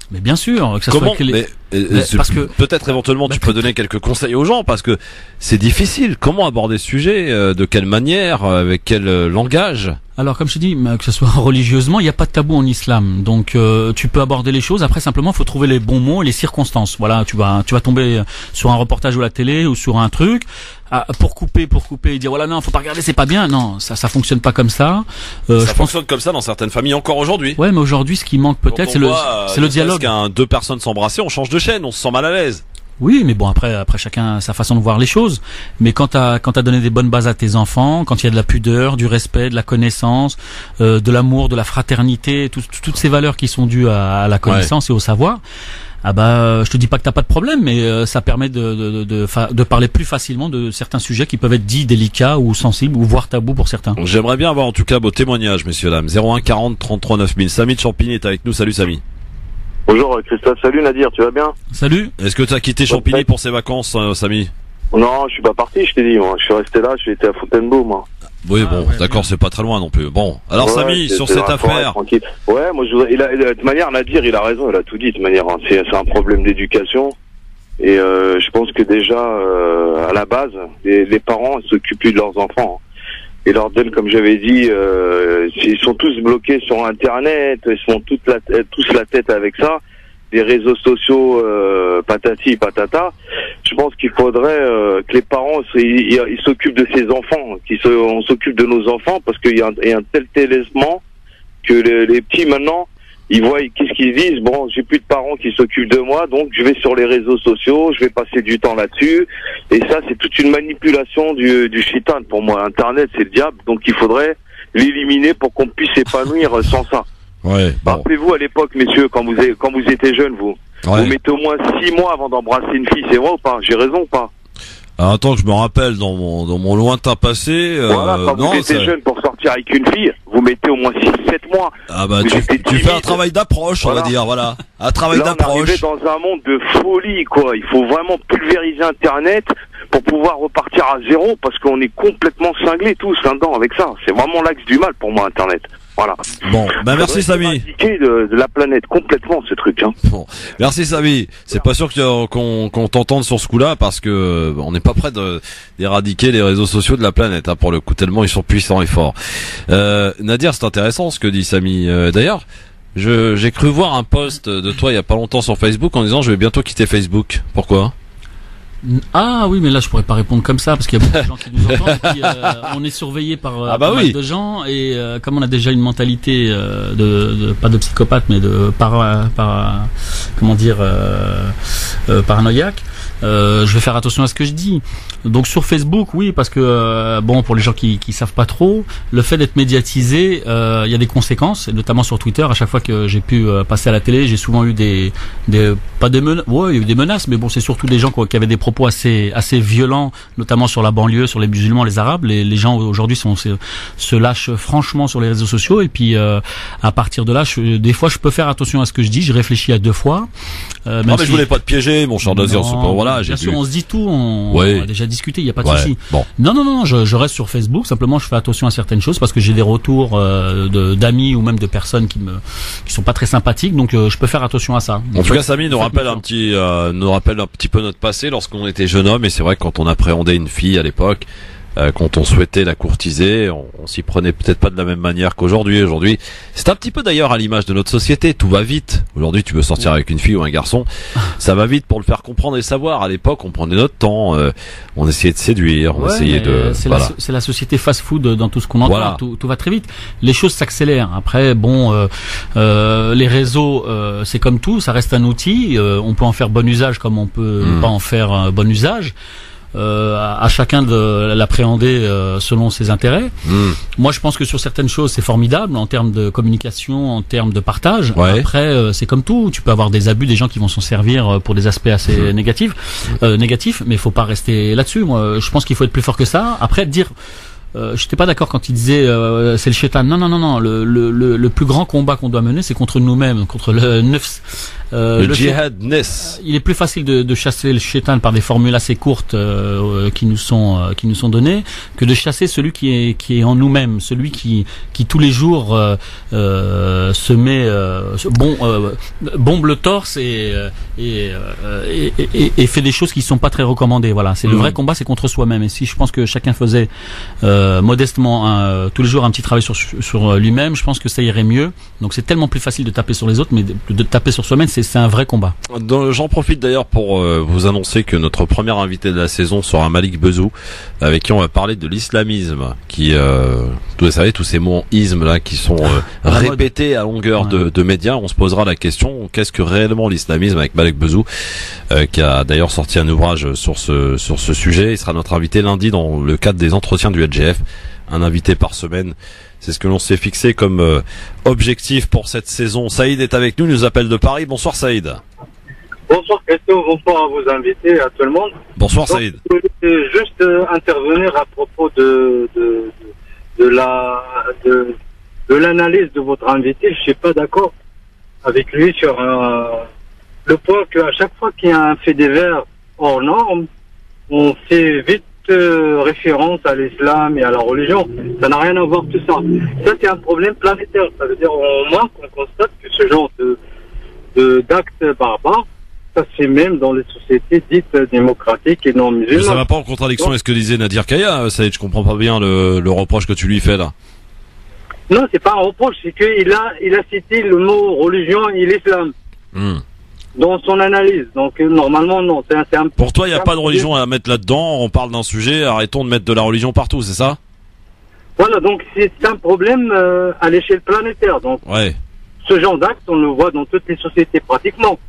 Mais bien sûr, que ça Comment soit parce que peut-être éventuellement tu peux donner quelques conseils aux gens, parce que c'est difficile. Comment aborder ce sujet? De quelle manière? Avec quel langage? Alors, comme je te dis, que ce soit religieusement, il n'y a pas de tabou en islam. Donc, tu peux aborder les choses. Après, simplement, il faut trouver les bons mots et les circonstances. Voilà, tu vas tomber sur un reportage ou la télé ou sur un truc pour couper et dire voilà, non, faut pas regarder, c'est pas bien. Non, ça fonctionne pas comme ça. Ça fonctionne comme ça dans certaines familles encore aujourd'hui. Ouais, mais aujourd'hui, ce qui manque peut-être, c'est le dialogue. Quand deux personnes s'embrasser, on change de chaîne, on se sent mal à l'aise. Oui, mais bon, après chacun a sa façon de voir les choses. Mais quand t'as donné des bonnes bases à tes enfants, quand il y a de la pudeur, du respect, de la connaissance, de l'amour, de la fraternité, toutes ces valeurs qui sont dues à la connaissance et au savoir, je te dis pas que t'as pas de problème, mais ça permet de parler plus facilement de certains sujets qui peuvent être dits délicats ou sensibles ou voire tabous pour certains. J'aimerais bien avoir en tout cas vos témoignages, messieurs dames. 01 40 33 9000. Samy de Champigny est avec nous. Salut Samy. Bonjour Christophe, salut Nadir, tu vas bien? Salut. Est-ce que tu as quitté Champigny pour ses vacances, Samy? Non, je suis pas parti, je t'ai dit, moi. Je suis resté là, j'ai été à Fontainebleau, moi. Oui, d'accord, c'est pas très loin non plus. Bon, alors Samy, sur cette affaire. Ouais, moi de toute manière, Nadir, il a raison, il a tout dit, de toute manière. C'est un problème d'éducation. Et je pense que déjà, à la base, les parents s'occupent plus de leurs enfants. Et leur donnent, comme j'avais dit, ils sont tous bloqués sur Internet, ils sont tous la tête avec ça, des réseaux sociaux, patati patata. Je pense qu'il faudrait que les parents ils s'occupent de ces enfants, on s'occupe de nos enfants, parce qu'il y a un tel délaissement que les petits maintenant, ils voient qu'est-ce qu'ils disent. Bon, j'ai plus de parents qui s'occupent de moi, donc je vais sur les réseaux sociaux, je vais passer du temps là-dessus. Et ça, c'est toute une manipulation du shaitan. Pour moi, Internet, c'est le diable. Donc il faudrait l'éliminer pour qu'on puisse s'épanouir sans ça. Ouais. Bon. Rappelez-vous à l'époque, messieurs, quand vous étiez jeunes, vous mettez au moins 6 mois avant d'embrasser une fille. C'est vrai ou pas? J'ai raison ou pas? Alors, attends que je me rappelle dans mon lointain passé. Voilà, quand vous étiez jeune pour sortir avec une fille, vous mettez au moins 6-7 mois. Ah bah tu fais un travail d'approche, on va dire, voilà. Un travail d'approche. On est dans un monde de folie, quoi. Il faut vraiment pulvériser Internet pour pouvoir repartir à zéro, parce qu'on est complètement cinglés tous là-dedans avec ça. C'est vraiment l'axe du mal pour moi, Internet. Voilà. Bon, merci Samy. De la planète complètement, ce truc. Hein. Bon, merci Samy. C'est pas sûr qu'on t'entende sur ce coup-là, parce que on n'est pas prêt d'éradiquer les réseaux sociaux de la planète, pour le coup, tellement ils sont puissants et forts. Nadir, c'est intéressant ce que dit Samy. D'ailleurs, j'ai cru voir un post de toi il y a pas longtemps sur Facebook en disant je vais bientôt quitter Facebook. Pourquoi? Ah oui, mais là je pourrais pas répondre comme ça, parce qu'il y a beaucoup de gens qui nous entendent, et puis on est surveillé par pas mal de gens, et comme on a déjà une mentalité pas de psychopathe, mais de paranoïaque. Je vais faire attention à ce que je dis. Donc sur Facebook, oui, parce que pour les gens qui savent pas trop, le fait d'être médiatisé, il y a des conséquences, et notamment sur Twitter. À chaque fois que j'ai pu passer à la télé, j'ai souvent eu il y a eu des menaces, mais bon, c'est surtout des gens qui avaient des propos assez violents, notamment sur la banlieue, sur les musulmans, les arabes. Les gens aujourd'hui se lâchent franchement sur les réseaux sociaux, et puis à partir de là, des fois, je peux faire attention à ce que je dis. Je réfléchis à deux fois. Non, mais je voulais pas te piéger, mon cher Nazir. Voilà, bien sûr, on se dit tout, on a déjà discuté, il n'y a pas de souci. Bon. Non, je reste sur Facebook. Simplement, je fais attention à certaines choses parce que j'ai des retours d'amis ou même de personnes qui sont pas très sympathiques. Donc, je peux faire attention à ça. En tout cas, Samy nous rappelle un petit peu notre passé lorsqu'on était jeune homme. Et c'est vrai que quand on appréhendait une fille à l'époque, quand on souhaitait la courtiser, on s'y prenait peut-être pas de la même manière qu'aujourd'hui. Aujourd'hui, c'est un petit peu d'ailleurs à l'image de notre société, tout va vite. Aujourd'hui, tu veux sortir avec une fille ou un garçon, ça va vite pour le faire comprendre et savoir. À l'époque, on prenait notre temps, on essayait de séduire, on essayait de... C'est la société fast-food dans tout ce qu'on entend, voilà. Tout va très vite. Les choses s'accélèrent. Après, les réseaux, c'est comme tout, ça reste un outil. On peut en faire bon usage comme on peut pas en faire un bon usage. À chacun de l'appréhender selon ses intérêts. Moi, je pense que sur certaines choses, c'est formidable en termes de communication, en termes de partage. Ouais. Après, c'est comme tout. Tu peux avoir des abus, des gens qui vont s'en servir pour des aspects assez négatifs, mais il faut pas rester là-dessus. Moi, je pense qu'il faut être plus fort que ça. Après, dire... j'étais pas d'accord quand il disait c'est le shaitan. Non. Le plus grand combat qu'on doit mener, c'est contre nous-mêmes, contre le nefs. Le jihad-ness. Il est plus facile de chasser le shaitan par des formules assez courtes qui nous sont données que de chasser celui qui est en nous-mêmes, celui qui tous les jours se met bombe le torse et fait des choses qui sont pas très recommandées. Voilà, c'est le vrai combat, c'est contre soi-même. Et si je pense que chacun faisait modestement tous les jours un petit travail sur lui-même, je pense que ça irait mieux. Donc c'est tellement plus facile de taper sur les autres, mais de taper sur soi-même, c'est un vrai combat. J'en profite d'ailleurs pour vous annoncer que notre premier invité de la saison sera Malik Bezou, avec qui on va parler de l'islamisme, qui vous savez, tous ces mots en isme là qui sont répétés à longueur de médias. On se posera la question, qu'est-ce que réellement l'islamisme, avec Malik Bezou, qui a d'ailleurs sorti un ouvrage sur ce sujet. Il sera notre invité lundi dans le cadre des entretiens du LGF, un invité par semaine. C'est ce que l'on s'est fixé comme objectif pour cette saison. Saïd est avec nous, il nous appelle de Paris. Bonsoir Saïd. Bonsoir Christophe, bonsoir à vos invités, à tout le monde. Bonsoir Saïd. Je voulais juste intervenir à propos de l'analyse de votre invité. Je suis pas d'accord avec lui sur le point qu'à chaque fois qu'il y a un fait divers hors norme, on fait vite référence à l'islam et à la religion. Ça n'a rien à voir tout ça. Ça, c'est un problème planétaire. Ça veut dire au moins qu'on constate que ce genre d'actes barbares, ça se fait même dans les sociétés dites démocratiques et non musulmanes. Mais ça va pas en contradiction avec ce que disait Nadir Kaya. Ça, je comprends pas bien le reproche que tu lui fais là. Non, c'est pas un reproche, c'est qu'il a cité le mot religion et l'islam. Dans son analyse. Donc normalement non. Pour toi, il n'y a pas de religion à mettre là-dedans. On parle d'un sujet, arrêtons de mettre de la religion partout, c'est ça? Voilà, donc c'est un problème à l'échelle planétaire. Donc ce genre d'acte, on le voit dans toutes les sociétés pratiquement.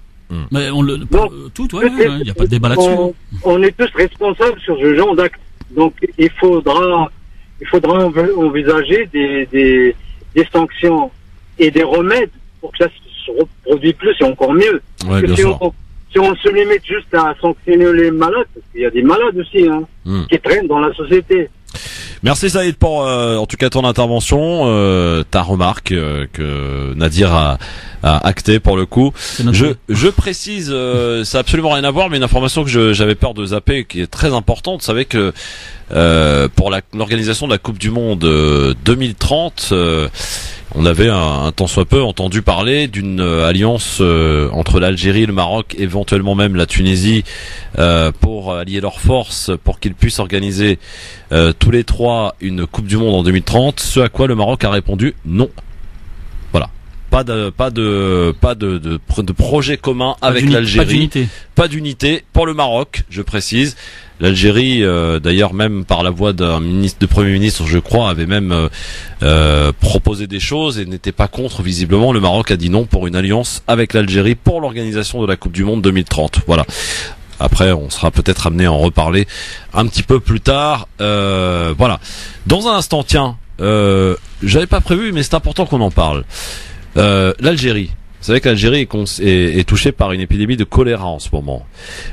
Mais il n'y a pas de débat là-dessus. On est tous responsables sur ce genre d'acte. Donc il faudra envisager des sanctions et des remèdes pour que ça se reproduit plus et encore mieux. Ouais, bien sûr. Si on se limite juste à sanctionner les malades, parce qu'il y a des malades aussi qui traînent dans la société. Merci Saïd pour en tout cas ton intervention, ta remarque que Nadir a acté pour le coup. Je précise, ça n'a absolument rien à voir, mais une information que j'avais peur de zapper, qui est très importante. Vous savez que pour l'organisation de la Coupe du Monde 2030, on avait un tant soit peu entendu parler d'une alliance entre l'Algérie, le Maroc, éventuellement même la Tunisie, pour allier leurs forces pour qu'ils puissent organiser tous les trois une Coupe du Monde en 2030, ce à quoi le Maroc a répondu non. Voilà. Pas de projet commun avec l'Algérie. Pas d'unité pour le Maroc, je précise. L'Algérie, d'ailleurs, même par la voix d'un Premier ministre, je crois, avait même proposé des choses et n'était pas contre, visiblement. Le Maroc a dit non pour une alliance avec l'Algérie pour l'organisation de la Coupe du Monde 2030. Voilà. Après, on sera peut-être amené à en reparler un petit peu plus tard. Voilà. Dans un instant, tiens, j'avais pas prévu, mais c'est important qu'on en parle. L'Algérie. Vous savez que l'Algérie est touchée par une épidémie de choléra en ce moment.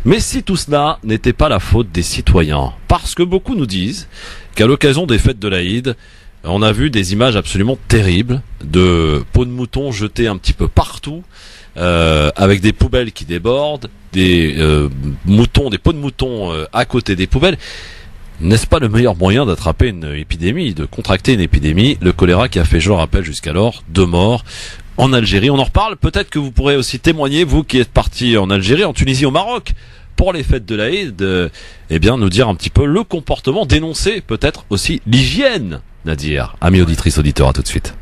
Mais si tout cela n'était pas la faute des citoyens, parce que beaucoup nous disent qu'à l'occasion des fêtes de l'Aïd, on a vu des images absolument terribles de peaux de mouton jetées un petit peu partout, avec des poubelles qui débordent, des pots de mouton à côté des poubelles. N'est-ce pas le meilleur moyen d'attraper une épidémie, de contracter une épidémie, le choléra qui a fait, je le rappelle jusqu'alors, 2 morts en Algérie. On en reparle, peut-être que vous pourrez aussi témoigner, vous qui êtes partis en Algérie, en Tunisie, au Maroc, pour les fêtes de l'Aïd, eh bien nous dire un petit peu le comportement, dénoncer peut-être aussi l'hygiène, Nadir. Amis auditrices, auditeurs, à tout de suite.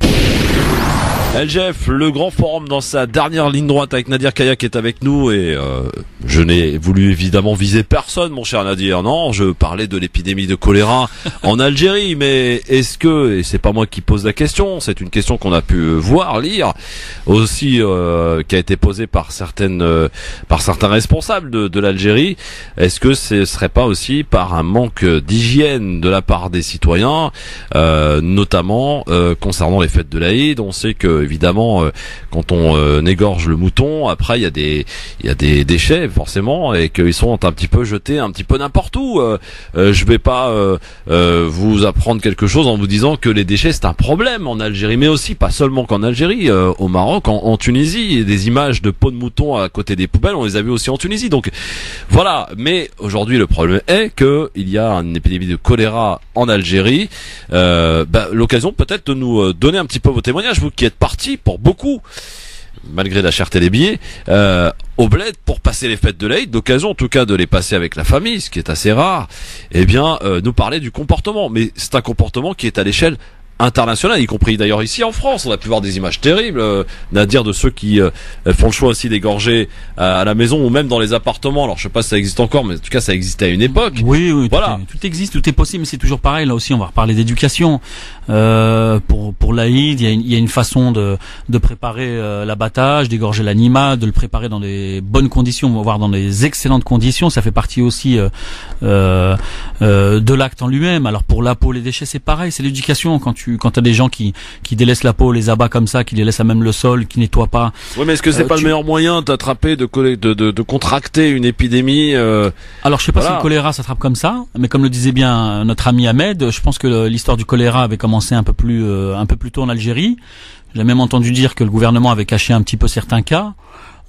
LGF, le grand forum dans sa dernière ligne droite avec Nadir Kaya qui est avec nous et je n'ai voulu évidemment viser personne, mon cher Nadir. Non, je parlais de l'épidémie de choléra en Algérie, mais est-ce que, et c'est pas moi qui pose la question, c'est une question qu'on a pu voir, lire, aussi qui a été posée par certains responsables de l'Algérie, est-ce que ce serait pas aussi par un manque d'hygiène de la part des citoyens, notamment concernant les fêtes de l'Aïd. On sait que évidemment, quand on égorge le mouton, après il y a des déchets forcément et qu'ils sont un petit peu jetés un petit peu n'importe où. Je vais pas vous apprendre quelque chose en vous disant que les déchets c'est un problème en Algérie, mais aussi pas seulement qu'en Algérie, au Maroc, en Tunisie, et des images de peaux de mouton à côté des poubelles, on les a vues aussi en Tunisie. Donc voilà. Mais aujourd'hui le problème est que il y a une épidémie de choléra en Algérie. L'occasion peut-être de nous donner un petit peu vos témoignages, vous qui êtes partis pour beaucoup, malgré la cherté des billets, au bled pour passer les fêtes de l'Aïd, d'occasion en tout cas de les passer avec la famille, ce qui est assez rare, eh bien nous parler du comportement. Mais c'est un comportement qui est à l'échelle internationale, y compris d'ailleurs ici en France. On a pu voir des images terribles, Nadir, de ceux qui font le choix aussi d'égorger à la maison ou même dans les appartements. Alors je sais pas si ça existe encore, mais en tout cas ça existait à une époque. Oui, voilà. Tout existe, tout est possible, mais c'est toujours pareil. Là aussi, on va reparler d'éducation. Pour l'Aïd, il y a une façon de préparer l'abattage, d'égorger l'animal, de le préparer dans des bonnes conditions, voire dans des excellentes conditions. Ça fait partie aussi de l'acte en lui-même. Alors pour la peau, les déchets, c'est pareil, c'est l'éducation. Quand t'as des gens qui délaissent la peau, les abats comme ça, qui les laissent à même le sol, qui nettoient pas. Oui, mais est-ce que c'est pas le meilleur moyen d'attraper, de contracter une épidémie Alors je sais pas si le choléra s'attrape comme ça, mais comme le disait bien notre ami Ahmed, je pense que l'histoire du choléra avait commencé un peu plus tôt en Algérie. J'ai même entendu dire que le gouvernement avait caché un petit peu certains cas.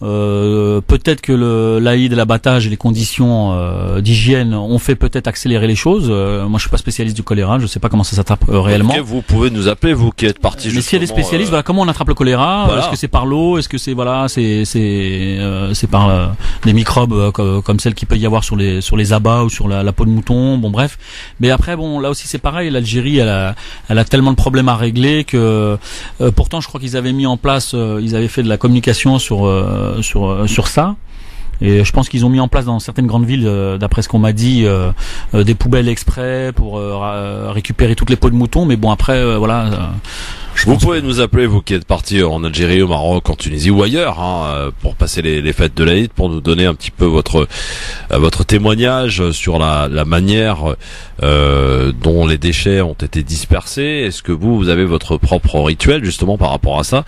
Peut-être que l'Aïd et l'abattage et les conditions d'hygiène ont fait peut-être accélérer les choses. Moi, je suis pas spécialiste du choléra, je sais pas comment ça s'attrape réellement. Okay, vous pouvez nous appeler, vous qui êtes partis. Mais s'il y a des spécialistes, voilà, comment on attrape le choléra? Voilà. Est-ce que c'est par l'eau? Est-ce que c'est c'est par des microbes comme celles qu'il peut y avoir sur les abats ou sur la peau de mouton? Bon, bref. Mais après, bon, là aussi c'est pareil. L'Algérie, elle a tellement de problèmes à régler que pourtant, je crois qu'ils avaient mis en place, ils avaient fait de la communication sur ça, et je pense qu'ils ont mis en place dans certaines grandes villes, d'après ce qu'on m'a dit, des poubelles exprès pour récupérer toutes les peaux de mouton. Mais bon, après voilà. Vous pouvez nous appeler, vous qui êtes partis en Algérie, au Maroc, en Tunisie ou ailleurs, pour passer les fêtes de l'Aïd, pour nous donner un petit peu votre témoignage sur la manière dont les déchets ont été dispersés. Est-ce que vous avez votre propre rituel justement par rapport à ça?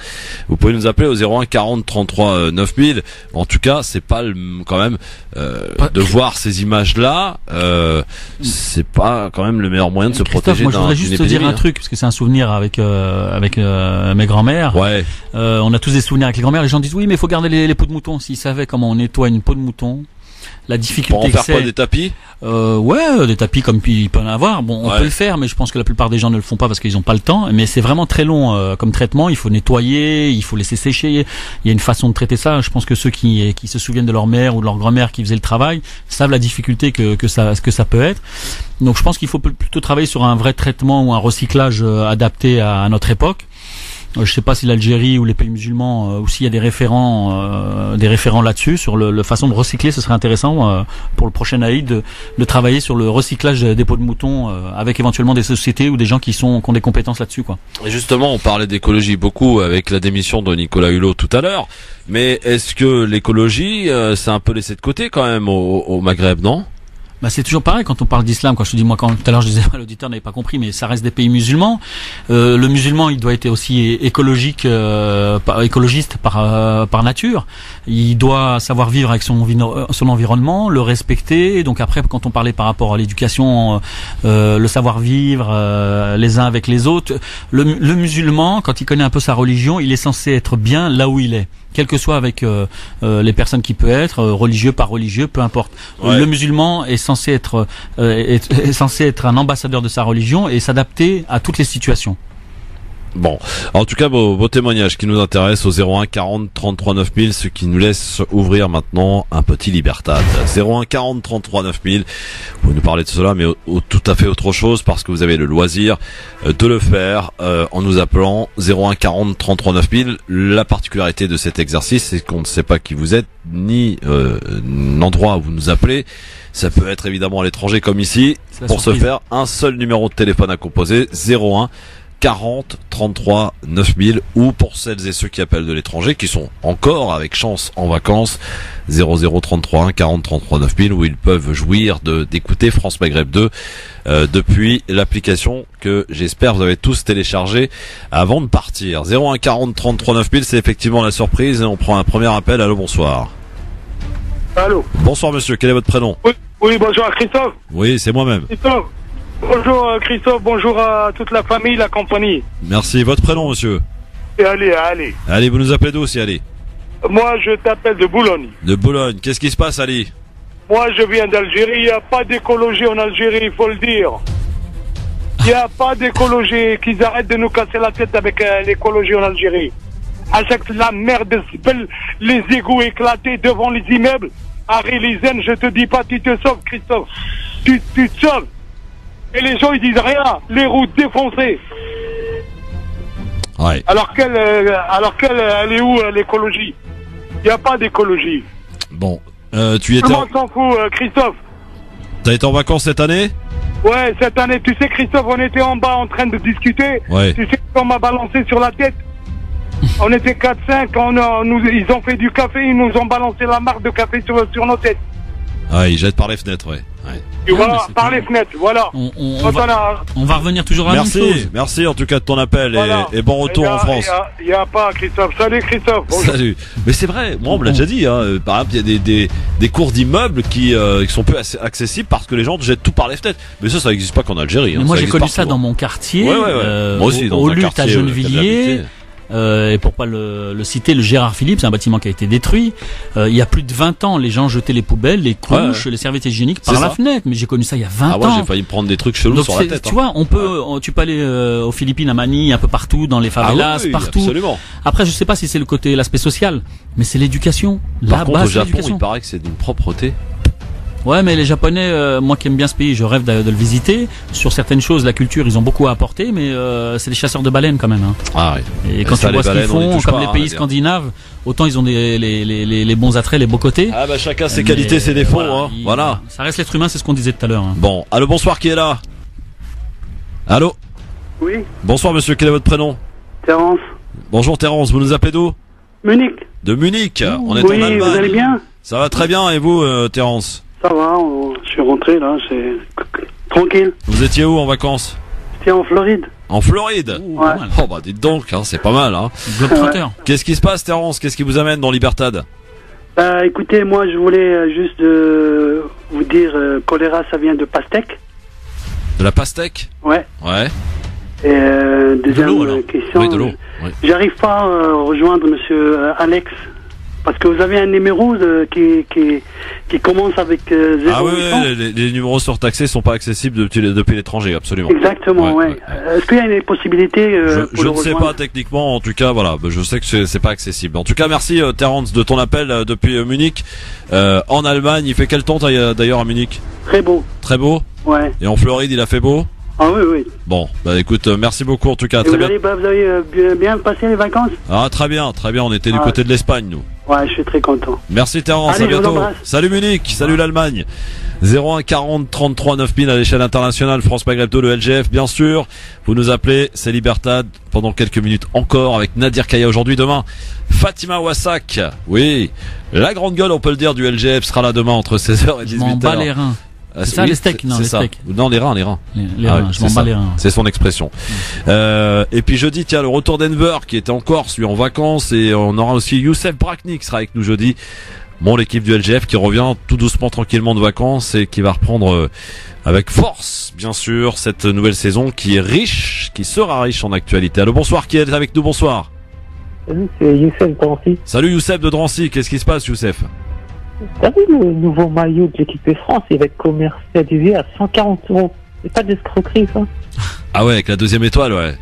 Vous pouvez nous appeler au 01 40 33 9000. En tout cas, c'est pas quand même de voir ces images-là, c'est pas quand même le meilleur moyen de se protéger. Moi, je voudrais juste te dire un truc, parce que c'est un souvenir avec mes grands-mères. Ouais. On a tous des souvenirs avec les grands-mères. Les gens disent oui, mais il faut garder les peaux de mouton. S'ils savaient comment on nettoie une peau de mouton, la difficulté pour en faire quoi, des tapis? Ouais, des tapis comme il peut en avoir. Bon, on peut le faire, mais je pense que la plupart des gens ne le font pas parce qu'ils n'ont pas le temps. Mais c'est vraiment très long comme traitement. Il faut nettoyer, il faut laisser sécher. Il y a une façon de traiter ça. Je pense que ceux qui se souviennent de leur mère ou de leur grand-mère qui faisait le travail savent la difficulté que ça peut être. Donc je pense qu'il faut plutôt travailler sur un vrai traitement ou un recyclage adapté à notre époque. Je sais pas si l'Algérie ou les pays musulmans ou s'il y a des référents là-dessus sur le façon de recycler. Ce serait intéressant pour le prochain Aïd de travailler sur le recyclage des peaux de mouton avec éventuellement des sociétés ou des gens qui ont des compétences là-dessus, quoi. Et justement, on parlait d'écologie beaucoup avec la démission de Nicolas Hulot tout à l'heure. Mais est-ce que l'écologie, c'est un peu laissé de côté quand même au Maghreb, non? Bah c'est toujours pareil quand on parle d'islam. Quand je te dis, moi, tout à l'heure je disais, l'auditeur n'avait pas compris, mais ça reste des pays musulmans. Le musulman, il doit être aussi écologiste par nature. Il doit savoir vivre avec son environnement, le respecter. Donc après, quand on parlait par rapport à l'éducation, le savoir vivre les uns avec les autres, le musulman, quand il connaît un peu sa religion, il est censé être bien là où il est, quel que soit avec les personnes qui peut être, religieux, pas religieux, peu importe. Ouais. Le musulman est censé être un ambassadeur de sa religion et s'adapter à toutes les situations. Bon, en tout cas, vos témoignages qui nous intéressent au 01 40 33 9000, ce qui nous laisse ouvrir maintenant un petit Libertad. 01 40 33 9000, vous nous parlez de cela, mais tout à fait autre chose, parce que vous avez le loisir de le faire en nous appelant 01 40 33 9000. La particularité de cet exercice, c'est qu'on ne sait pas qui vous êtes, ni l'endroit où vous nous appelez. Ça peut être évidemment à l'étranger comme ici. Pour ce faire, un seul numéro de téléphone à composer, 01 40 33 9000, ou pour celles et ceux qui appellent de l'étranger, qui sont encore avec chance en vacances, 0033 40 33 9000, où ils peuvent jouir d'écouter France Maghreb 2 depuis l'application que j'espère vous avez tous téléchargée avant de partir. 01 40 33 9000, c'est effectivement la surprise, et on prend un premier appel. Allô, bonsoir. Allô. Bonsoir monsieur, quel est votre prénom? Oui, bonjour Christophe. Oui, c'est moi-même. Christophe. Bonjour Christophe, bonjour à toute la famille, la compagnie. Merci, votre prénom monsieur? Allez. Allez, vous nous appelez d'où aussi, allez? Moi je t'appelle de Boulogne. De Boulogne, qu'est-ce qui se passe, Ali? Moi je viens d'Algérie, il n'y a pas d'écologie en Algérie, il faut le dire. Il n'y a pas d'écologie, qu'ils arrêtent de nous casser la tête avec l'écologie en Algérie. À chaque la merde, les égouts éclatés devant les immeubles. Harry Lizen, je te dis pas, tu te sauves Christophe. Tu te sauves. Et les gens ils disent rien, les routes défoncées. Ouais. Alors qu'elle est où l'écologie? Il n'y a pas d'écologie. Bon, tu étais. Tout le monde s'en fout, Christophe. T'as été en vacances cette année? Ouais, cette année, tu sais Christophe, on était en bas en train de discuter. Ouais. Tu sais qu'on m'a balancé sur la tête. On était 4-5, ils ont fait du café, ils nous ont balancé la marque de café sur nos têtes. Ah, ils jettent par les fenêtres, ouais. Et voilà, par les fenêtres, voilà. On va revenir toujours à la même chose. Merci en tout cas de ton appel, voilà. et bon retour en France. Il n'y a pas Christophe. Salut Christophe. Bonjour. Salut. Mais c'est vrai, moi on me l'a déjà dit, hein. Par exemple, il y a des cours d'immeubles qui sont peu accessibles parce que les gens jettent tout par les fenêtres. Mais ça n'existe pas qu'en Algérie. Hein. Moi j'ai connu ça dans mon quartier, moi aussi, dans au Lutte à Gennevilliers. Et pour pas le citer, le Gérard Philippe, c'est un bâtiment qui a été détruit. Il y a plus de 20 ans, les gens jetaient les poubelles, les couches, les serviettes hygiéniques par la fenêtre. Mais j'ai connu ça il y a 20 ans. Moi, j'ai failli me prendre des trucs chelous sur la tête. Tu vois, tu peux aller aux Philippines, à Manille, un peu partout, dans les favelas, partout. Absolument. Après, je sais pas si c'est l'aspect social, mais c'est l'éducation. Par contre, au Japon, il paraît que c'est d'une propreté. Ouais, mais les Japonais, moi qui aime bien ce pays, je rêve de le visiter. Sur certaines choses, la culture, ils ont beaucoup à apporter, mais c'est des chasseurs de baleines quand même. Hein. Ah oui. Et quand tu vois ce qu'ils font, comme les pays scandinaves, autant ils ont les bons attraits, les beaux côtés. Ah bah chacun ses qualités, ses défauts. Voilà. Ça reste l'être humain, c'est ce qu'on disait tout à l'heure. Hein. Bon, allô, bonsoir, qui est là? Allô? Oui. Bonsoir monsieur, quel est votre prénom? Terence. Bonjour Terence, vous nous appelez d'où? Munich. De Munich. On est en Allemagne. Vous allez bien? Ça va très bien, et vous Terence? Ça va, je suis rentré là, c'est tranquille. Vous étiez où en vacances? J'étais en Floride. En Floride? Ouais. Oh bah dites donc, hein, c'est pas mal. Hein. Qu'est-ce qui se passe Terence? Qu'est-ce qui vous amène dans Libertad? Écoutez, moi je voulais juste vous dire, choléra ça vient de pastèque. De la pastèque? Ouais. Ouais. Et deuxième question, oui, de l'eau. Oui. J'arrive pas à rejoindre monsieur Alex. Parce que vous avez un numéro qui commence avec 0. Ah oui, les numéros surtaxés sont pas accessibles depuis l'étranger, absolument. Exactement, ouais. Est-ce qu'il y a une possibilité je ne sais pas techniquement, en tout cas, voilà, je sais que c'est pas accessible. En tout cas, merci Terence de ton appel depuis Munich, en Allemagne. Il fait quel temps d'ailleurs à Munich? Très beau. Très beau? Ouais. Et en Floride, il a fait beau? Ah oui, oui. Bon, bah écoute, merci beaucoup en tout cas. Et Très vous bien. avez bien passé les vacances? Ah, très bien. On était du côté de l'Espagne, nous. Ouais, je suis très content. Merci Terence, Allez, à bientôt. je vous embrasse. Salut Munich, salut l'Allemagne. 01 40 33 9000 à l'échelle internationale, France Maghreb 2, le LGF bien sûr. Vous nous appelez, c'est Libertad pendant quelques minutes encore avec Nadir Kaya aujourd'hui, demain. Fatima Wassak, oui, la grande gueule on peut le dire du LGF sera là demain entre 16h et 18h. Je m'en bats les reins. Ah, C'est ça, oui, les steaks? Non, c'est les ça. steaks. Non, les reins. Les Ah reins, oui, je m'en c'est bats ça. les reins. C'est son expression. Et puis jeudi, tiens, le retour d'Enver qui était en Corse, lui en vacances, et on aura aussi Youssef Brakni qui sera avec nous jeudi. Bon, l'équipe du LGF qui revient tout doucement, tranquillement de vacances et qui va reprendre avec force, bien sûr, cette nouvelle saison qui est riche, qui sera riche en actualité. Allô, bonsoir, qui est avec nous? Bonsoir. Salut, c'est Youssef de Drancy. Salut Youssef de Drancy, qu'est-ce qui se passe Youssef? T'as vu le nouveau maillot de l'équipe de France? Il va être commercialisé à 140 €. C'est pas d'escroquerie, ça? Ah ouais, avec la deuxième étoile, ouais.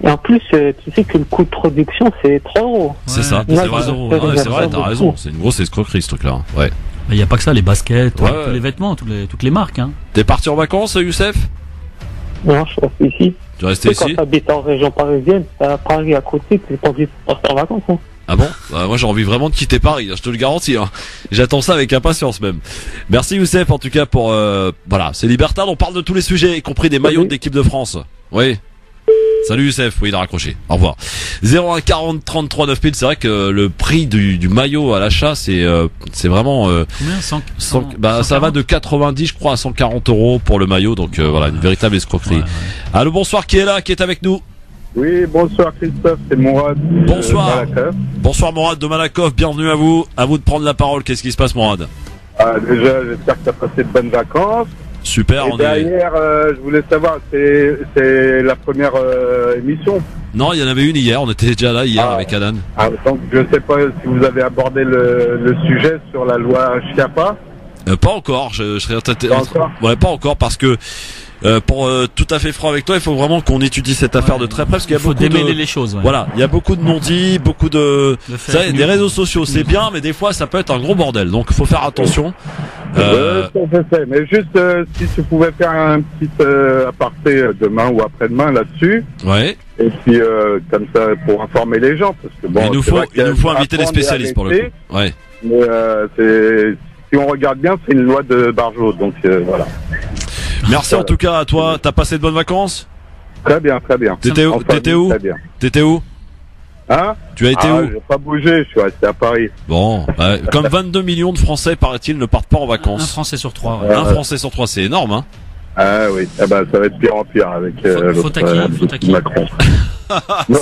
Et en plus, tu sais que le coût de production, c'est 3 €. C'est ça, Moi, c'est vrai, c'est vrai, t'as raison. C'est une grosse escroquerie ce truc-là. Ouais. Il n'y a pas que ça, les baskets, Ouais, tous les vêtements, toutes les marques. Hein. T'es parti en vacances, Youssef? Non, je reste ici. Tu es resté ici? Quand t'habites en région parisienne, t'as Paris à côté, t'es pas obligé de partir en vacances. Hein. Ah bon? Moi j'ai envie vraiment de quitter Paris, je te le garantis. Hein. J'attends ça avec impatience même. Merci Youssef en tout cas pour... voilà, c'est Libertad, on parle de tous les sujets, y compris des maillots de l'équipe de France. Oui. Salut Youssef, oui il a raccroché. Au revoir. 01 40 33 9000, c'est vrai que le prix du maillot à l'achat c'est vraiment... Combien? 100, bah, ça va de 90 je crois à 140 € pour le maillot, donc voilà, une véritable escroquerie. Allô, bonsoir, qui est là, qui est avec nous? Oui, bonsoir Christophe, c'est Mourad. Bonsoir. Bonsoir Mourad de Malakoff, bienvenue à vous de prendre la parole. Qu'est-ce qui se passe Mourad? Déjà, j'espère que tu as passé de bonnes vacances. Super, et derrière, je voulais savoir, c'est la première émission? Non, il y en avait une hier, on était déjà là hier avec Alan. Donc je sais pas si vous avez abordé le sujet sur la loi Schiappa. Pas encore, je serais ouais, pas encore parce que pour tout à fait franc avec toi, il faut vraiment qu'on étudie cette affaire de très près parce qu'il y a beaucoup démêler les choses. Ouais. Voilà, il y a beaucoup de non-dits, beaucoup de des réseaux sociaux, c'est bien, mais des fois ça peut être un gros bordel. Donc il faut faire attention. Je sais, mais juste si tu pouvais faire un petit aparté demain ou après-demain là-dessus. Ouais. Et puis comme ça pour informer les gens parce que bon, il nous faut inviter des spécialistes pour le coup. Ouais. Mais si on regarde bien, c'est une loi de Barjot, donc voilà. Merci en tout cas à toi. T'as passé de bonnes vacances? Très bien, très bien. T'étais où? T'étais où? Hein? Tu as été où? J'ai pas bougé, je suis resté à Paris. Bon, comme 22 millions de Français, paraît-il, ne partent pas en vacances. Un Français sur 3. Ouais. Un Français sur 3, c'est énorme, hein? Ah oui, ça va être pire en pire avec Macron. Non,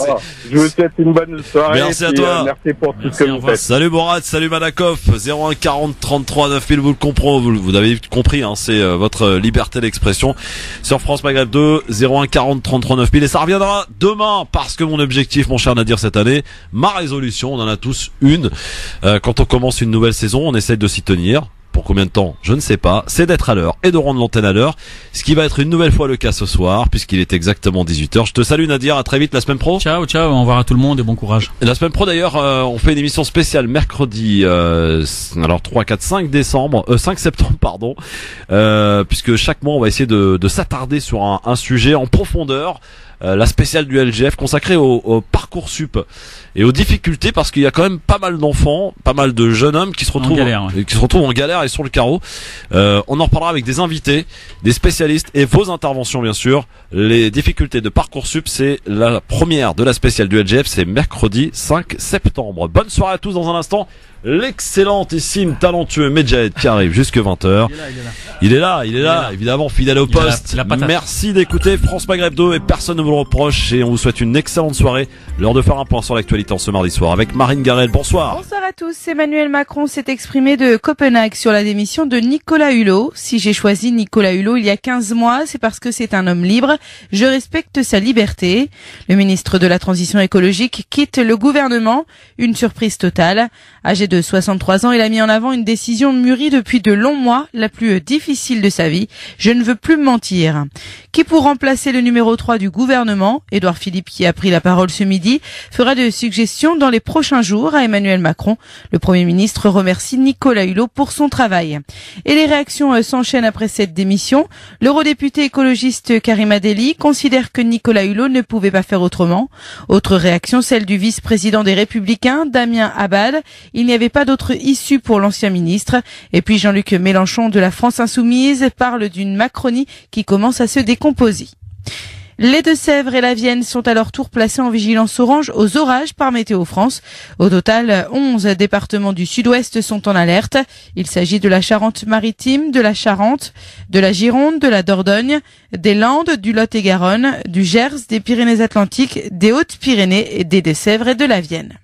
je vous souhaite une bonne soirée. Merci à toi. Merci pour tout ce que vous faites. Salut Mourad, salut Malakoff. 01 40 33 9000, vous le comprenez, vous avez compris, hein, c'est votre liberté d'expression sur France Maghreb 2, 01 40 33 9000 et ça reviendra demain parce que mon objectif, mon cher Nadir, cette année, ma résolution, on en a tous une. Quand on commence une nouvelle saison, on essaye de s'y tenir. Pour combien de temps, je ne sais pas, c'est d'être à l'heure et de rendre l'antenne à l'heure, ce qui va être une nouvelle fois le cas ce soir, puisqu'il est exactement 18h. Je te salue Nadir, à très vite la semaine pro. Ciao, au revoir à tout le monde et bon courage. Et la semaine pro d'ailleurs, on fait une émission spéciale mercredi, alors 3, 4, 5 décembre, 5 septembre pardon, puisque chaque mois on va essayer de s'attarder sur un sujet en profondeur. La spéciale du LGF consacrée au Parcoursup et aux difficultés parce qu'il y a quand même pas mal d'enfants, pas mal de jeunes hommes qui se retrouvent en galère et sur le carreau. On en reparlera avec des invités, des spécialistes et vos interventions bien sûr. Les difficultés de Parcoursup, c'est la première de la spéciale du LGF, c'est mercredi 5 septembre. Bonne soirée à tous. Dans un instant, l'excellentissime, talentueux Medjahed qui arrive jusque 20h. Il est là, évidemment, fidèle au poste. Merci d'écouter France Maghreb 2 et personne ne vous le reproche et on vous souhaite une excellente soirée. L'heure de faire un point sur l'actualité en ce mardi soir avec Marine Garel. Bonsoir. Bonsoir à tous. Emmanuel Macron s'est exprimé de Copenhague sur la démission de Nicolas Hulot. Si j'ai choisi Nicolas Hulot il y a 15 mois, c'est parce que c'est un homme libre. Je respecte sa liberté. Le ministre de la Transition écologique quitte le gouvernement. Une surprise totale. Âgé de de 63 ans, il a mis en avant une décision mûrie depuis de longs mois, la plus difficile de sa vie. Je ne veux plus mentir. Qui pour remplacer le numéro 3 du gouvernement, Édouard Philippe, qui a pris la parole ce midi, fera des suggestions dans les prochains jours à Emmanuel Macron. Le Premier ministre remercie Nicolas Hulot pour son travail. Et les réactions s'enchaînent après cette démission. L'eurodéputé écologiste Karima Delli considère que Nicolas Hulot ne pouvait pas faire autrement. Autre réaction, celle du vice-président des Républicains, Damien Abad. Il n'y avait pas d'autre issue pour l'ancien ministre. Et puis Jean-Luc Mélenchon de la France Insoumise parle d'une Macronie qui commence à se décomposer. Les Deux-Sèvres et la Vienne sont à leur tour placés en vigilance orange aux orages par Météo France. Au total, 11 départements du sud-ouest sont en alerte. Il s'agit de la Charente-Maritime, de la Charente, de la Gironde, de la Dordogne, des Landes, du Lot-et-Garonne, du Gers, des Pyrénées-Atlantiques, des Hautes-Pyrénées, des Deux-Sèvres et de la Vienne.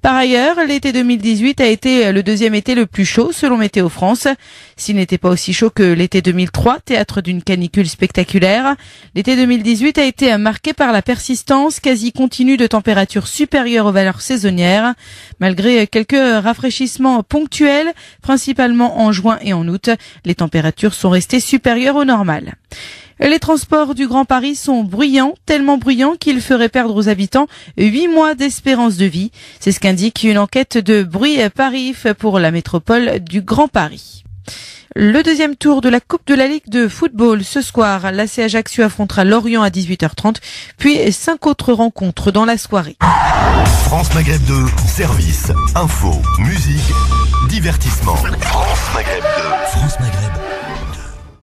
Par ailleurs, l'été 2018 a été le deuxième été le plus chaud selon Météo France. S'il n'était pas aussi chaud que l'été 2003, théâtre d'une canicule spectaculaire, l'été 2018 a été marqué par la persistance quasi continue de températures supérieures aux valeurs saisonnières, malgré quelques rafraîchissements ponctuels, principalement en juin et en août. Les températures sont restées supérieures au normal. Les transports du Grand Paris sont bruyants, tellement bruyants qu'ils feraient perdre aux habitants 8 mois d'espérance de vie. C'est ce qu'indique une enquête de Bruit Paris pour la métropole du Grand Paris. Le deuxième tour de la Coupe de la Ligue de football ce soir. L'AC Ajaccio affrontera Lorient à 18h30, puis 5 autres rencontres dans la soirée. France Maghreb 2, service, info, musique, divertissement. France Maghreb 2. France Maghreb.